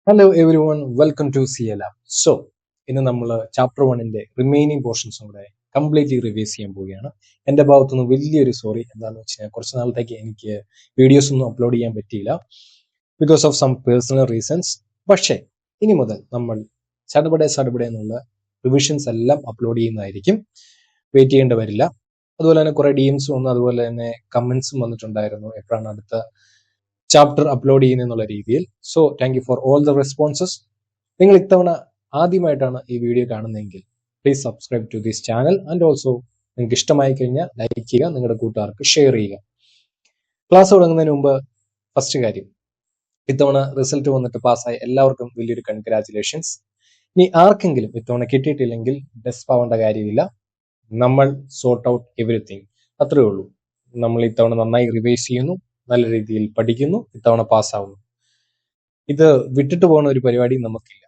Hello everyone, welcome to CLab. So ഇന്ന് നമ്മൾ chapter 1-ന്റെ remaining പോർഷൻസും കൂടെ കംപ്ലീറ്റ്ലി റിവൈസ് ചെയ്യാൻ പോവുകയാണ്. എൻ്റെ ഭാഗത്തുനിന്ന് വലിയൊരു സോറി. എന്താണെന്ന് വെച്ചാൽ കുറച്ച് നാളത്തേക്ക് എനിക്ക് വീഡിയോസ് ഒന്നും അപ്ലോഡ് ചെയ്യാൻ പറ്റിയില്ല because of some personal reasons. പക്ഷേ ഇനി മുതൽ നമ്മൾ സടപടെ എന്നുള്ള റിവിഷൻസ് എല്ലാം അപ്ലോഡ് ചെയ്യുന്നതായിരിക്കും. വെയിറ്റ് ചെയ്യേണ്ടി വരില്ല. അതുപോലെ തന്നെ കുറെ DMs വന്നു, അതുപോലെ തന്നെ കമന്റ്സും വന്നിട്ടുണ്ടായിരുന്നു എപ്പോഴാണ് അടുത്ത ചാപ്റ്റർ അപ്ലോഡ് ചെയ്യുന്നതെന്നുള്ള രീതിയിൽ. So thank you for all the responses. നിങ്ങൾ ഇത്തവണ ആദ്യമായിട്ടാണ് ഈ വീഡിയോ കാണുന്നതെങ്കിൽ please subscribe to this channel and also നിങ്ങൾക്ക് ഇഷ്ടമായി കഴിഞ്ഞാൽ ലൈക്ക് ചെയ്യുക, നിങ്ങളുടെ കൂട്ടുകാർക്ക് ഷെയർ ചെയ്യുക. ക്ലാസ് തുടങ്ങുന്നതിന് മുമ്പ് ഫസ്റ്റ് കാര്യം, ഇത്തവണ റിസൾട്ട് വന്നിട്ട് പാസ്സായ എല്ലാവർക്കും വലിയൊരു കൺഗ്രാറ്റുലേഷൻസ്. ഇനി ആർക്കെങ്കിലും ഇത്തവണ കിട്ടിയിട്ടില്ലെങ്കിൽ ഡെസ്പ് ആവേണ്ട കാര്യമില്ല. നമ്മൾ സോർട്ട് ഔട്ട് എവറിത്തിങ്, അത്രയേ ഉള്ളൂ. നമ്മൾ ഇത്തവണ നന്നായി റിവൈസ് ചെയ്യുന്നു, നല്ല രീതിയിൽ പഠിക്കുന്നു, ഇത്തവണ പാസ്സാവുന്നു. ഇത് വിട്ടിട്ട് പോകുന്ന ഒരു പരിപാടി നമുക്കില്ല.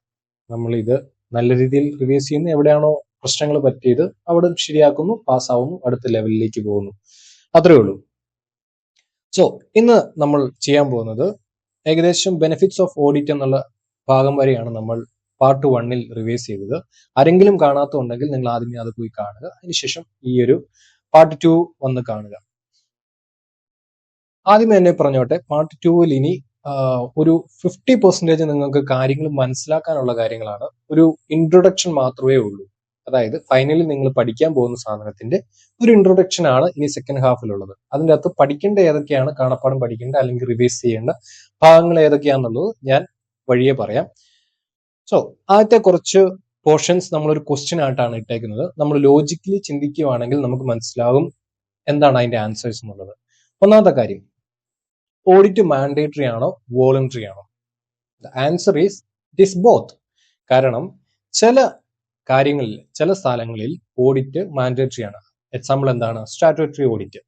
നമ്മൾ ഇത് നല്ല രീതിയിൽ റിവൈസ് ചെയ്യുന്നു, എവിടെയാണോ പ്രശ്നങ്ങൾ പറ്റിയത് അവിടെ ശരിയാക്കുന്നു, പാസ്സാവുന്നു, അടുത്ത ലെവലിലേക്ക് പോകുന്നു, അത്രയേ ഉള്ളൂ. സോ ഇന്ന് നമ്മൾ ചെയ്യാൻ പോകുന്നത് ഏകദേശം ബെനിഫിറ്റ്സ് ഓഫ് ഓഡിറ്റ് എന്നുള്ള ഭാഗം വരെയാണ് നമ്മൾ പാർട്ട് 1-ൽ റിവൈസ് ചെയ്തത്. ആരെങ്കിലും കാണാത്തുണ്ടെങ്കിൽ നിങ്ങൾ ആദ്യമേ അത് പോയി കാണുക, അതിനുശേഷം ഈ ഒരു പാർട്ട് 2 വന്ന് കാണുക. ആദ്യമേ തന്നെ പറഞ്ഞോട്ടെ, പാർട്ട് 2-ൽ ഇനി ഒരു 50% നിങ്ങൾക്ക് കാര്യങ്ങൾ മനസ്സിലാക്കാനുള്ള കാര്യങ്ങളാണ്. ഒരു ഇൻട്രൊഡക്ഷൻ മാത്രമേ ഉള്ളൂ. അതായത് ഫൈനലി നിങ്ങൾ പഠിക്കാൻ പോകുന്ന സാധനത്തിന്റെ ഒരു ഇൻട്രൊഡക്ഷൻ ആണ് ഇനി സെക്കൻഡ് ഹാഫിലുള്ളത്. അതിൻ്റെ അകത്ത് പഠിക്കേണ്ട ഏതൊക്കെയാണ്, കാണപ്പാടം പഠിക്കേണ്ട അല്ലെങ്കിൽ റിവൈസ് ചെയ്യേണ്ട ഭാഗങ്ങൾ ഏതൊക്കെയാണെന്നുള്ളത് ഞാൻ വഴിയെ പറയാം. സോ ആദ്യത്തെ കുറച്ച് പോർഷൻസ് നമ്മളൊരു ക്വസ്റ്റ്യൻ ആയിട്ടാണ് ഇട്ടേക്കുന്നത്. നമ്മൾ ലോജിക്കലി ചിന്തിക്കുകയാണെങ്കിൽ നമുക്ക് മനസ്സിലാകും എന്താണ് അതിന്റെ ആൻസേഴ്സ് എന്നുള്ളത്. ഒന്നാമത്തെ കാര്യം, ഓഡിറ്റ് മാൻഡേറ്ററി ആണോ വോളണ്ടറി ആണോ? The answer is it is both. കാരണം ചില കാര്യങ്ങളിൽ, ചില സ്ഥലങ്ങളിൽ ഓഡിറ്റ് മാൻഡേറ്ററി ആണ്. എക്സാമ്പിൾ എന്താണ്? Statutory audit.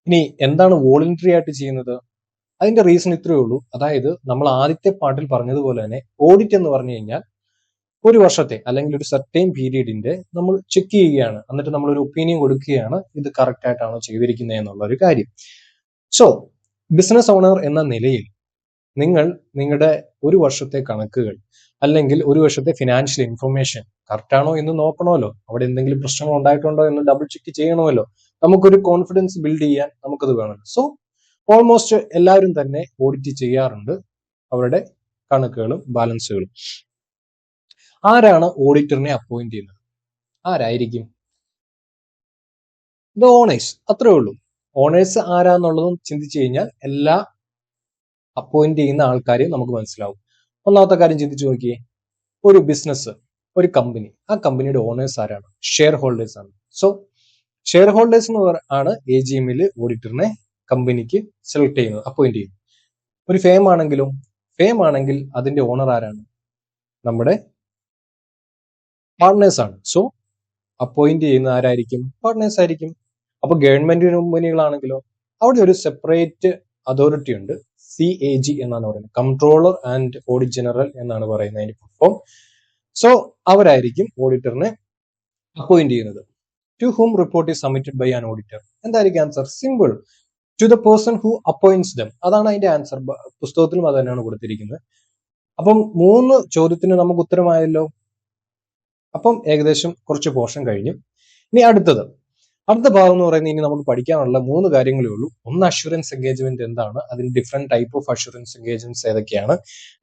ഇനി എന്താണ് വോളണ്ടറി ആയിട്ട് ചെയ്യുന്നത്? അതിന്റെ റീസൺ ഇത്രയേ ഉള്ളൂ. അതായത് നമ്മൾ ആദ്യത്തെ പാർട്ടിൽ പറഞ്ഞതുപോലെ തന്നെ ഓഡിറ്റ് എന്ന് പറഞ്ഞു കഴിഞ്ഞാൽ ഒരു വർഷത്തെ അല്ലെങ്കിൽ ഒരു സർട്ടൈൻ പീരീഡിന്റെ നമ്മൾ ചെക്ക് ചെയ്യുകയാണ്, എന്നിട്ട് നമ്മൾ ഒരു ഒപ്പീനിയൻ കൊടുക്കുകയാണ് ഇത് കറക്റ്റ് ആയിട്ടാണോ ചെയ്തിരിക്കുന്നത് എന്നുള്ള ഒരു കാര്യം. സോ ബിസിനസ് ഓണർ എന്ന നിലയിൽ നിങ്ങൾ നിങ്ങളുടെ ഒരു വർഷത്തെ കണക്കുകൾ അല്ലെങ്കിൽ ഒരു വർഷത്തെ ഫിനാൻഷ്യൽ ഇൻഫർമേഷൻ കറക്റ്റ് ആണോ എന്ന് നോക്കണമല്ലോ. അവിടെ എന്തെങ്കിലും പ്രശ്നങ്ങൾ ഉണ്ടായിട്ടുണ്ടോ എന്ന് ഡബിൾ ചെക്ക് ചെയ്യണമല്ലോ. നമുക്കൊരു കോൺഫിഡൻസ് ബിൽഡ് ചെയ്യാൻ നമുക്കത് വേണം. സോ ഓൾമോസ്റ്റ് എല്ലാവരും തന്നെ ഓഡിറ്റ് ചെയ്യാറുണ്ട് അവരുടെ കണക്കുകളും ബാലൻസുകളും. ആരാണ് ഓഡിറ്ററിനെ അപ്പോയിന്റ് ചെയ്യുന്നത്? ആരായിരിക്കും? ദ ഓണേഴ്സ്, അത്രേ ഉള്ളൂ. ഓണേഴ്സ് ആരാന്നുള്ളതും ചിന്തിച്ചു കഴിഞ്ഞാൽ എല്ലാ അപ്പോയിന്റ് ചെയ്യുന്ന ആൾക്കാരെയും നമുക്ക് മനസ്സിലാവും. ഒന്നാമത്തെ കാര്യം ചിന്തിച്ചു നോക്കിയേ, ഒരു ബിസിനസ്, ഒരു കമ്പനി, ആ കമ്പനിയുടെ ഓണേഴ്സ് ആരാണ്? ഷെയർ ഹോൾഡേഴ്സ് ആണ്. സോ ഷെയർ ഹോൾഡേഴ്സ് ആണ് AGM-ൽ ഓഡിറ്ററിനെ കമ്പനിക്ക് സെലക്ട് ചെയ്യുന്നത്, അപ്പോയിന്റ് ചെയ്യുന്നത്. ഒരു ഫേം ആണെങ്കിലും, ഫേം ആണെങ്കിൽ അതിന്റെ ഓണർ ആരാണ്? നമ്മുടെ പാർട്ട്നേഴ്സ് ആണ്. സോ അപ്പോയിന്റ് ചെയ്യുന്ന ആരായിരിക്കും? പാർട്ട്നേഴ്സ് ആയിരിക്കും. അപ്പൊ ഗവൺമെന്റ് കമ്പനികളാണെങ്കിലോ അവിടെ ഒരു സെപ്പറേറ്റ് അതോറിറ്റി ഉണ്ട്, CAG എന്നാണ് പറയുന്നത്, കൺട്രോളർ ആൻഡ് ഓഡിറ്റ് ജനറൽ എന്നാണ് പറയുന്നത് അതിന്റെ ഫോം. സോ അവരായിരിക്കും ഓഡിറ്ററിനെ അപ്പോയിന്റ് ചെയ്യുന്നത്. To whom report is submitted by an auditor. എന്തായിരിക്കും answer? Simple, to the person who appoints them. അതാണ് അതിന്റെ ആൻസർ. പുസ്തകത്തിലും അത് തന്നെയാണ് കൊടുത്തിരിക്കുന്നത്. അപ്പം 3 ചോദ്യത്തിന് നമുക്ക് ഉത്തരമായല്ലോ. അപ്പം ഏകദേശം കുറച്ച് പോർഷൻ കഴിഞ്ഞു. ഇനി അടുത്ത ഭാഗം എന്ന് പറയുന്നത് ഇനി നമുക്ക് പഠിക്കാനുള്ള 3 കാര്യങ്ങളേ ഉള്ളൂ. ഒന്ന്, അഷുറൻസ് എൻഗേജ്മെന്റ് എന്താണ്, അതിന്റെ different type of assurance engagements ഏതൊക്കെയാണ്.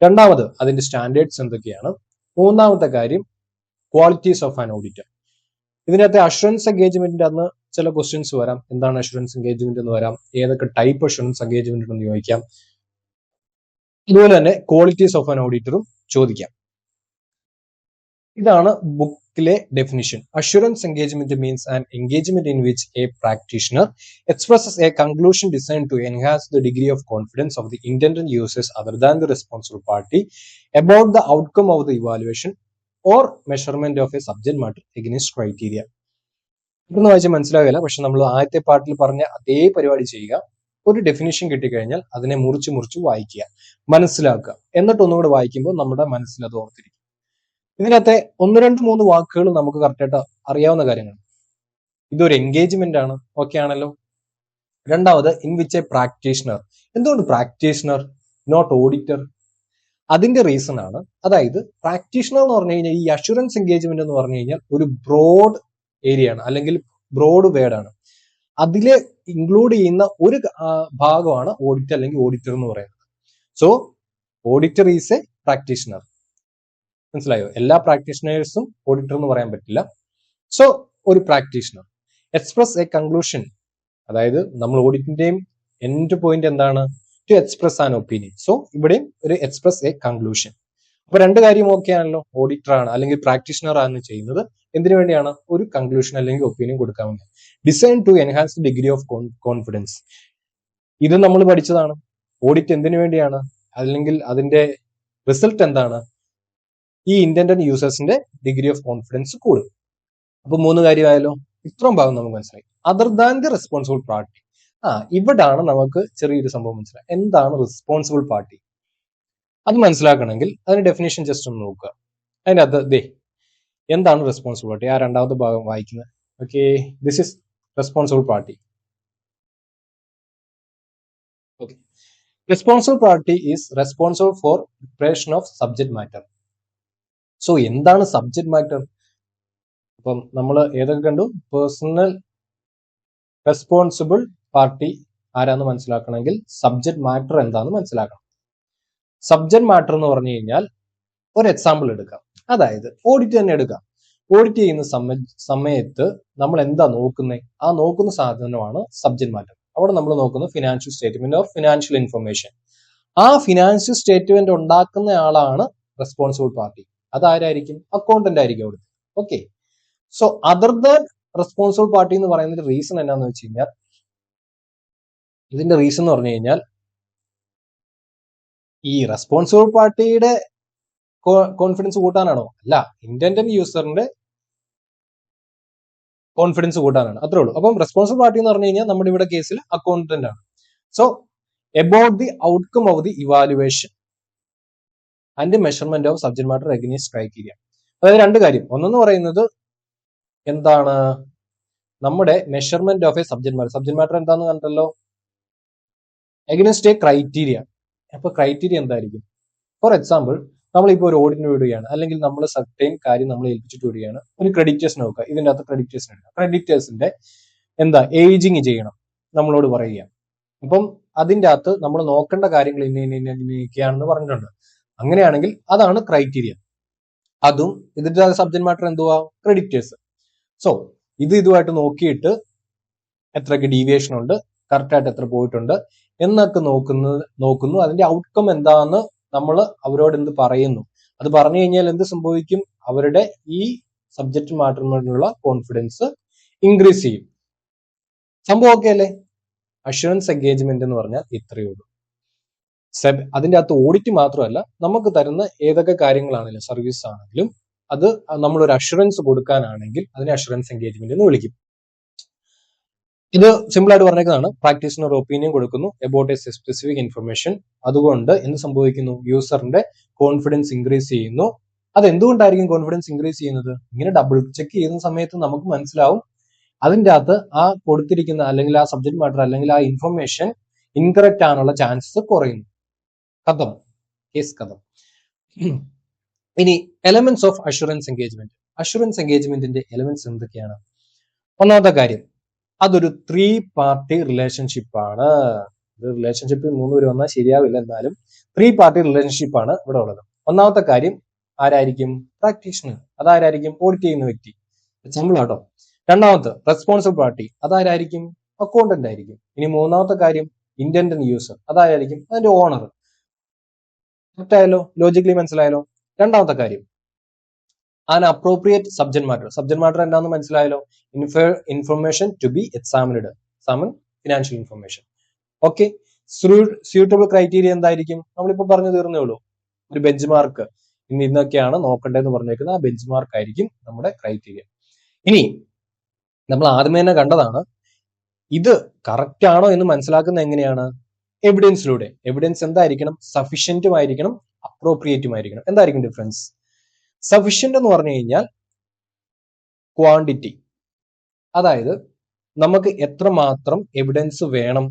രണ്ടാമത്, അതിന്റെ സ്റ്റാൻഡേർഡ്സ് എന്തൊക്കെയാണ്. മൂന്നാമത്തെ കാര്യം, ക്വാളിറ്റീസ് ഓഫ് ആൻ ഓഡിറ്റർ. ഇതിനകത്തെ അഷുറൻസ് എൻഗേജ്മെന്റിന്റെ അന്ന് ചില ക്വസ്റ്റ്യൻസ് വരാം. എന്താണ് അഷുറൻസ് എൻഗേജ്മെന്റ് എന്ന് വരാം, ഏതൊക്കെ ടൈപ്പ് അഷുറൻസ് എൻഗേജ്മെന്റ് എന്ന് ചോദിക്കാം. അതുപോലെ തന്നെ ക്വാളിറ്റീസ് ഓഫ് ആൻ ഓഡിറ്ററും ചോദിക്കാം. ഇതാണ് ബുക്കിലെ definition. Assurance engagement means an engagement in which a practitioner expresses a conclusion designed to enhance the degree of confidence of the intended users other than the responsible party about the outcome of the evaluation or measurement of a subject matter against criteria. ഇതൊന്നും വായിച്ചാൽ മനസ്സിലാകില്ല, പക്ഷെ നമ്മൾ ആദ്യത്തെ പാർട്ടിൽ പറഞ്ഞ അതേ പരിപാടി ചെയ്യുക. ഒരു ഡെഫിനിഷൻ കിട്ടിക്കഴിഞ്ഞാൽ അതിനെ മുറിച്ച് വായിക്കുക, മനസ്സിലാക്കുക, എന്നിട്ട് ഒന്നുകൂടെ വായിക്കുമ്പോൾ നമ്മുടെ മനസ്സിൽ അത് ഓർത്തിരിക്കും. ഇതിനകത്തെ 1, 2, 3 വാക്കുകൾ നമുക്ക് കറക്റ്റായിട്ട് അറിയാവുന്ന കാര്യങ്ങൾ. ഇതൊരു എൻഗേജ്മെന്റ് ആണ്, ഓക്കെ ആണല്ലോ. രണ്ടാമത്, ഇൻ വിച്ച് എ പ്രാക്ടീഷണർ. എന്തുകൊണ്ട് പ്രാക്ടീഷണർ, നോട്ട് ഓഡിറ്റർ? അതിന്റെ റീസൺ ആണ്. അതായത് പ്രാക്ടീഷണർ എന്ന് പറഞ്ഞു കഴിഞ്ഞാൽ ഈ അഷുറൻസ് എൻഗേജ്മെന്റ് എന്ന് പറഞ്ഞു കഴിഞ്ഞാൽ ഒരു ബ്രോഡ് ഏരിയ ആണ്, അല്ലെങ്കിൽ ബ്രോഡ് വേർഡ് ആണ്. അതില് ഇൻക്ലൂഡ് ചെയ്യുന്ന ഒരു ഭാഗമാണ് ഓഡിറ്റ് അല്ലെങ്കിൽ ഓഡിറ്റർ എന്ന് പറയുന്നത്. So auditor is A practitioner. മനസ്സിലായോ? എല്ലാ പ്രാക്ടീഷണേഴ്സും ഓഡിറ്റർ എന്ന് പറയാൻ പറ്റില്ല. സോ ഒരു പ്രാക്ടീഷണർ എക്സ്പ്രസ് എ കൺക്ലൂഷൻ, അതായത് നമ്മൾ ഓഡിറ്റിന്റെയും എൻഡ് പോയിന്റ് എന്താണ്? To express an opinion. So ഇവിടെയും ഒരു എക്സ്പ്രസ് എ കൺക്ലൂഷൻ. അപ്പൊ രണ്ട് കാര്യം ഓക്കെ ആണല്ലോ. ഓഡിറ്റർ ആണ് അല്ലെങ്കിൽ പ്രാക്ടീഷണർ ആണ് ചെയ്യുന്നത് എന്തിനു വേണ്ടിയാണ്? ഒരു കൺക്ലൂഷൻ അല്ലെങ്കിൽ ഒപ്പീനിയൻ കൊടുക്കാൻ വേണ്ടി. Design to enhance degree of confidence. ഇത് നമ്മൾ പഠിച്ചതാണ്. ഓഡിറ്റ് എന്തിനു വേണ്ടിയാണ്? അല്ലെങ്കിൽ അതിന്റെ റിസൾട്ട് എന്താണ്? ഈ ഇന്റന്റഡ് യൂസേഴ്സിന്റെ ഡിഗ്രി ഓഫ് കോൺഫിഡൻസ് കൂടും. അപ്പൊ മൂന്ന് കാര്യമായാലോ. ഇത്രയും ഭാഗം നമുക്ക് മനസ്സിലായി. Other than the responsible party. ഇവിടാണ് നമുക്ക് ചെറിയൊരു സംഭവം മനസ്സിലായി. എന്താണ് റെസ്പോൺസിബിൾ പാർട്ടി? അത് മനസ്സിലാക്കണമെങ്കിൽ അതിന്റെ ഡെഫിനേഷൻ ജസ്റ്റ് ഒന്ന് നോക്കുക. അതിന്റെ അത് എന്താണ് റെസ്പോൺസിബിൾ പാർട്ടി? ആ രണ്ടാമത്തെ ഭാഗം വായിക്കുന്നത്. Okay, this is responsible party. Okay, responsible party is responsible for preparation of subject matter. So എന്താണ് സബ്ജക്ട് മാറ്റർ? അപ്പം നമ്മൾ ഏതൊക്കെ കണ്ടു? പേഴ്സണൽ റെസ്പോൺസിബിൾ പാർട്ടി ആരാന്ന് മനസ്സിലാക്കണമെങ്കിൽ സബ്ജക്ട് മാറ്റർ എന്താന്ന് മനസ്സിലാക്കണം. സബ്ജക്ട് മാറ്റർ എന്ന് പറഞ്ഞു കഴിഞ്ഞാൽ ഒരു എക്സാമ്പിൾ എടുക്കാം. അതായത് ഓഡിറ്റ് തന്നെ എടുക്കാം. ഓഡിറ്റ് ചെയ്യുന്ന സമയത്ത് നമ്മൾ എന്താ നോക്കുന്നത്? ആ നോക്കുന്ന സാധനമാണ് സബ്ജക്ട് മാറ്റർ. അവിടെ നമ്മൾ നോക്കുന്നത് financial statement or financial information. ആ ഫിനാൻഷ്യൽ സ്റ്റേറ്റ്മെന്റ് ഉണ്ടാക്കുന്ന ആളാണ് റെസ്പോൺസിബിൾ പാർട്ടി. അതാരായിരിക്കും? അക്കൗണ്ടന്റ് ആയിരിക്കും അവിടുത്തെ. Okay, so other than responsible party എന്ന് പറയുന്നതിന്റെ റീസൺ എന്നാന്ന് വെച്ച് കഴിഞ്ഞാൽ, ഇതിന്റെ റീസൺ എന്ന് പറഞ്ഞു കഴിഞ്ഞാൽ ഈ റെസ്പോൺസിബിൾ പാർട്ടിയുടെ കോൺഫിഡൻസ് കൂട്ടാനാണോ? അല്ല, ഇന്റന്റഡ് യൂസറിന്റെ കോൺഫിഡൻസ് കൂട്ടാനാണ്. അത്രേ ഉള്ളൂ. അപ്പം റെസ്പോൺസിബിൾ പാർട്ടി എന്ന് പറഞ്ഞു കഴിഞ്ഞാൽ നമ്മുടെ ഇവിടെ കേസിൽ അക്കൗണ്ടന്റ് ആണ്. So about the outcome of the evaluation and measurement of subject matter against criteria. അതായത് രണ്ട് കാര്യം. ഒന്നെന്ന് പറയുന്നത് എന്താണ്? നമ്മുടെ measurement of A subject matter. Subject matter എന്താന്ന് കണ്ടല്ലോ, അഗൈൻസ്റ്റ് എ ക്രൈറ്റീരിയ. അപ്പൊ ക്രൈറ്റീരിയ എന്തായിരിക്കും? ഫോർ എക്സാമ്പിൾ, നമ്മളിപ്പോൾ ഒരു ഓഡിറ്റിന് വിടുകയാണ്, അല്ലെങ്കിൽ നമ്മൾ സർട്ടൈൻ കാര്യം നമ്മൾ ഏൽപ്പിച്ചിട്ട് വിടുകയാണ്. ഒരു ക്രെഡിറ്റേഴ്സ് നോക്കുക. ഇതിന്റെ അകത്ത് ക്രെഡിറ്റേഴ്സിന് എടുക്കുക. ക്രെഡിറ്റേഴ്സിന്റെ ഏജിങ് ചെയ്യണം നമ്മളോട് പറയുക. അപ്പം അതിന്റെ അകത്ത് നമ്മൾ നോക്കേണ്ട കാര്യങ്ങൾ ഇന്നൊക്കെയാണെന്ന് പറഞ്ഞിട്ടുണ്ട്. അങ്ങനെയാണെങ്കിൽ അതാണ് ക്രൈറ്റീരിയ. അതും ഇതിന്റെ സബ്ജക്ട് മാറ്റർ എന്തുവാ? ക്രെഡിറ്റേഴ്സ്. സോ ഇതുമായിട്ട് നോക്കിയിട്ട് എത്രയൊക്കെ ഡീവിയേഷൻ ഉണ്ട്, കറക്റ്റായിട്ട് എത്ര പോയിട്ടുണ്ട് എന്നൊക്കെ നോക്കുന്നു. അതിന്റെ ഔട്ട്കം എന്താന്ന് നമ്മൾ അവരോട് എന്ത് പറയുന്നു. അത് പറഞ്ഞു കഴിഞ്ഞാൽ എന്ത് സംഭവിക്കും? അവരുടെ ഈ സബ്ജക്ട് മാറ്ററിനുള്ള കോൺഫിഡൻസ് ഇൻക്രീസ് ചെയ്യും. സംഭവം ഓക്കെ അല്ലേ? അഷുറൻസ് എൻഗേജ്മെന്റ് എന്ന് പറഞ്ഞാൽ ഇത്രയേ ഉള്ളൂ. അതിന്റെ അകത്ത് ഓഡിറ്റ് മാത്രമല്ല, നമുക്ക് തരുന്ന ഏതൊക്കെ കാര്യങ്ങളാണെങ്കിലും സർവീസ് ആണെങ്കിലും അത് നമ്മളൊരു അഷുറൻസ് കൊടുക്കാനാണെങ്കിൽ അതിനെ അഷുറൻസ് എൻഗേജ്മെന്റ് എന്ന് വിളിക്കും. ഇത് സിമ്പിൾ ആയിട്ട് പറഞ്ഞേക്കുന്നതാണ്. പ്രാക്ടീഷണർ ഒപ്പീനിയൻ കൊടുക്കുന്നു അബൌട്ട് എ സ്പെസിഫിക് ഇൻഫർമേഷൻ. അതുകൊണ്ട് എന്ത് സംഭവിക്കുന്നു? യൂസറിന്റെ കോൺഫിഡൻസ് ഇൻക്രീസ് ചെയ്യുന്നു. അത് എന്തുകൊണ്ടായിരിക്കും കോൺഫിഡൻസ് ഇൻക്രീസ് ചെയ്യുന്നത്? ഇങ്ങനെ ഡബിൾ ചെക്ക് ചെയ്യുന്ന സമയത്ത് നമുക്ക് മനസ്സിലാവും അതിന്റെ അകത്ത് ആ കൊടുത്തിരിക്കുന്ന അല്ലെങ്കിൽ ആ സബ്ജക്ട് മാറ്റർ അല്ലെങ്കിൽ ആ ഇൻഫർമേഷൻ ഇൻകറക്റ്റ് ആണുള്ള ചാൻസസ് കുറയുന്നു. കഥം, കേസ് കഥം. ഇനി elements of assurance engagement. Assurance എൻഗേജ്മെന്റിന്റെ എലമെന്റ്സ് എന്തൊക്കെയാണ്? ഒന്നാമത്തെ കാര്യം, അതൊരു 3 പാർട്ടി റിലേഷൻഷിപ്പ് ആണ്. റിലേഷൻഷിപ്പ് 3 പേര് വന്നാൽ ശരിയാവില്ല, എന്നാലും 3 പാർട്ടി റിലേഷൻഷിപ്പ് ആണ് ഇവിടെ ഉള്ളത്. ഒന്നാമത്തെ കാര്യം ആരായിരിക്കും? പ്രാക്ടീഷണർ. അതാരായിരിക്കും? ഓഡിറ്റ് ചെയ്യുന്ന വ്യക്തി. എക്സാമ്പിൾ ആട്ടോ. രണ്ടാമത്തെ റെസ്പോൺസിബിൾ പാർട്ടി. അതാരായിരിക്കും? അക്കൗണ്ടന്റ് ആയിരിക്കും. ഇനി മൂന്നാമത്തെ കാര്യം ഇന്റന്റഡ് യൂസർ. അതാരായിരിക്കും? അതിന്റെ ഓണർ. കറക്റ്റ് ആയല്ലോ? ലോജിക്കലി മനസ്സിലായല്ലോ? രണ്ടാമത്തെ കാര്യം an appropriate subject matter. Subject matter എന്താണെന്ന് മനസ്സിലായല്ലോ? Information to be examined. Financial information. Okay, suitable criteria എന്തായിരിക്കും? നമ്മളിപ്പോ പറഞ്ഞു തീർന്നേ ഉള്ളൂ. ഒരു ബെഞ്ച് മാർക്ക് ഇന്നൊക്കെയാണ് നോക്കേണ്ടതെന്ന് പറഞ്ഞേക്കുന്നത്. ആ ബെഞ്ച് മാർക്ക് ആയിരിക്കും നമ്മുടെ ക്രൈറ്റീരിയ. ഇനി നമ്മൾ ആദ്യമേ തന്നെ കണ്ടതാണ്, ഇത് കറക്റ്റ് ആണോ എന്ന് മനസ്സിലാക്കുന്നത് എങ്ങനെയാണ്? എവിഡൻസിലൂടെ. എവിഡൻസ് എന്തായിരിക്കണം? സഫീഷ്യന്റും ആയിരിക്കണം, അപ്രോപ്രിയേറ്റും ആയിരിക്കണം. എന്തായിരിക്കും ഡിഫറൻസ്? സഫീഷ്യന്റ് എന്ന് പറഞ്ഞു കഴിഞ്ഞാൽ ക്വാണ്ടിറ്റി, അതായത് നമുക്ക് എത്രമാത്രം എവിഡൻസ് വേണം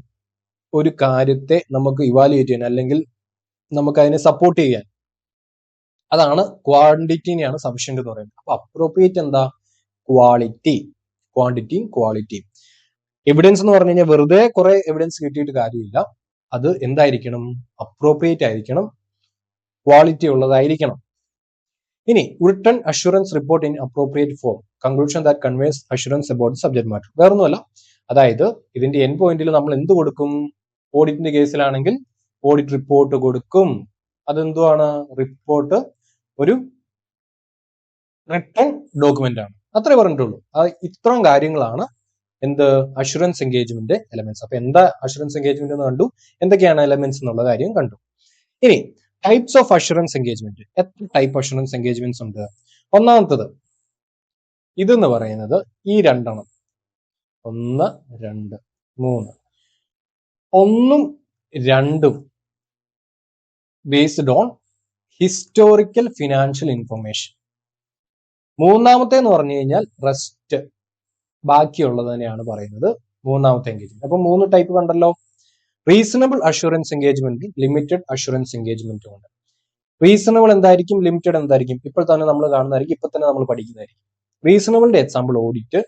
ഒരു കാര്യത്തെ നമുക്ക് ഇവാലുവേറ്റ് ചെയ്യാൻ, അല്ലെങ്കിൽ നമുക്ക് അതിനെ സപ്പോർട്ട് ചെയ്യാൻ. അതാണ് ക്വാണ്ടിറ്റിനെയാണ് സഫിഷ്യന്റ് എന്ന് പറയുന്നത്. അപ്പൊ അപ്രോപ്രിയേറ്റ് എന്താ? ക്വാളിറ്റി. ക്വാണ്ടിറ്റിയും ക്വാളിറ്റിയും. എവിഡൻസ് എന്ന് പറഞ്ഞു കഴിഞ്ഞാൽ വെറുതെ കുറെ എവിഡൻസ് കിട്ടിയിട്ട് കാര്യമില്ല. അത് എന്തായിരിക്കണം? അപ്രോപ്രിയേറ്റ് ആയിരിക്കണം, ക്വാളിറ്റി ഉള്ളതായിരിക്കണം. ഇനി written assurance report in appropriate form, conclusion that conveys assurance about subject matter. വേറൊന്നുമല്ല, അതായത് ഇതിന്റെ എൻ പോയിന്റിൽ നമ്മൾ എന്ത് കൊടുക്കും? ഓഡിറ്റിന്റെ കേസിലാണെങ്കിൽ ഓഡിറ്റ് റിപ്പോർട്ട് കൊടുക്കും. അതെന്തുവാണ്? റിപ്പോർട്ട് ഒരു റിട്ടൺ ഡോക്യുമെന്റ് ആണ്. അത്രേ പറഞ്ഞിട്ടുള്ളൂ. ഇത്രയും കാര്യങ്ങളാണ് എന്ത്? Assurance engagement elements. അപ്പൊ എന്താ അഷുറൻസ് എൻഗേജ്മെന്റ് എന്ന് കണ്ടു, എന്തൊക്കെയാണ് എലമെന്റ്സ് എന്നുള്ള കാര്യം കണ്ടു. ഇനി ടൈപ്സ് ഓഫ് അഷുറൻസ് എൻഗേജ്മെന്റ്. എത്ര ടൈപ്പ് അഷുറൻസ് എൻഗേജ്മെന്റ്സ് ഉണ്ട്? ഒന്നാമത്തത് ഇതെന്ന് പറയുന്നത് ഈ രണ്ടെണ്ണം, 1, 2, 3. 1ഉം 2ഉം based on historical financial information. മൂന്നാമത്തെ എന്ന് പറഞ്ഞു കഴിഞ്ഞാൽ റെസ്റ്റ്, ബാക്കിയുള്ളത് തന്നെയാണ് പറയുന്നത് മൂന്നാമത്തെ എൻഗേജ്മെന്റ്. അപ്പൊ 3 ടൈപ്പ് കണ്ടല്ലോ. Reasonable assurance engagement, limited assurance എൻഗേജ്മെന്റും ഉണ്ട്. റീസണബിൾ എന്തായിരിക്കും, ലിമിറ്റഡ് എന്തായിരിക്കും? ഇപ്പോൾ തന്നെ നമ്മൾ കാണുന്നതായിരിക്കും, ഇപ്പൊ തന്നെ നമ്മൾ പഠിക്കുന്നതായിരിക്കും. റീസണബിളിന്റെ എക്സാമ്പിൾ ഓഡിറ്റ്,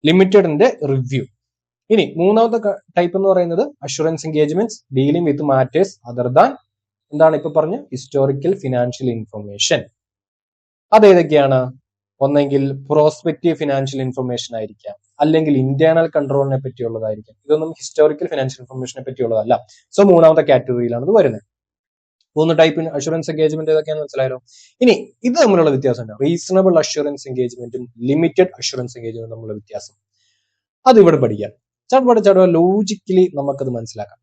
ലിമിറ്റഡിന്റെ റിവ്യൂ. ഇനി മൂന്നാമത്തെ ടൈപ്പ് എന്ന് പറയുന്നത് assurance engagements dealing with matters other than എന്താണ് ഇപ്പൊ പറഞ്ഞ ഹിസ്റ്റോറിക്കൽ ഫിനാൻഷ്യൽ ഇൻഫർമേഷൻ. അതേതൊക്കെയാണ്? ഒന്നെങ്കിൽ പ്രോസ്പെക്റ്റീവ് ഫിനാൻഷ്യൽ ഇൻഫർമേഷൻ ആയിരിക്കാം, അല്ലെങ്കിൽ ഇന്റേണൽ കൺട്രോളിനെ പറ്റിയുള്ളതായിരിക്കാം. ഇതൊന്നും ഹിസ്റ്റോറിക്കൽ ഫിനാൻഷ്യൽ ഇൻഫർമേഷനെ പറ്റിയുള്ളതല്ല. സോ മൂന്നാമത്തെ കാറ്റഗറിയിലാണ് ഇത് വരുന്നത്. 3 ടൈപ്പ് അഷുറൻസ് എൻഗേജ്മെന്റ് ഏതൊക്കെയാണെന്ന് മനസ്സിലായല്ലോ. ഇനി ഇത് തമ്മിലുള്ള വ്യത്യാസം എന്താ? റീസണബിൾ അഷുറൻസ് എൻഗേജ്മെന്റും ലിമിറ്റഡ് അഷുറൻസ് എൻഗേജ്മെന്റും തമ്മിലുള്ള വ്യത്യാസം അത് ഇവിടെ പഠിക്കാം. ചടപട ലോജിക്കലി നമുക്കത് മനസ്സിലാക്കാം.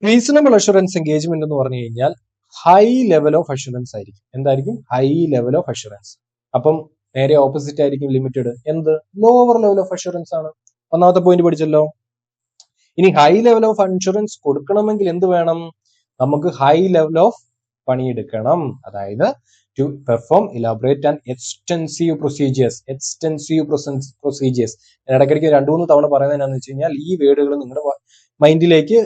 റീസണബിൾ അഷുറൻസ് എൻഗേജ്മെന്റ് എന്ന് പറഞ്ഞു കഴിഞ്ഞാൽ ഹൈ ലെവൽ ഓഫ് അഷുറൻസ് ആയിരിക്കും. എന്തായിരിക്കും? High level of assurance. അപ്പം നേരെ ഓപ്പോസിറ്റ് ആയിരിക്കും ലിമിറ്റഡ്. എന്ത്? ലോവർ ലെവൽ ഓഫ് അഷുറൻസ് ആണ്. ഒന്നാമത്തെ പോയിന്റ് പഠിച്ചല്ലോ. ഇനി ഹൈ ലെവൽ ഓഫ് അഷുറൻസ് കൊടുക്കണമെങ്കിൽ എന്ത് വേണം? നമുക്ക് ഹൈ ലെവൽ ഓഫ് പണിയെടുക്കണം. അതായത് to perform elaborate and extensive procedures. ഇടയ്ക്കിടയ്ക്ക് 2-3 തവണ പറയുന്നത് എന്താണെന്ന് വെച്ച് കഴിഞ്ഞാൽ ഈ വേർഡുകൾ നിങ്ങളുടെ മൈൻഡിലേക്ക്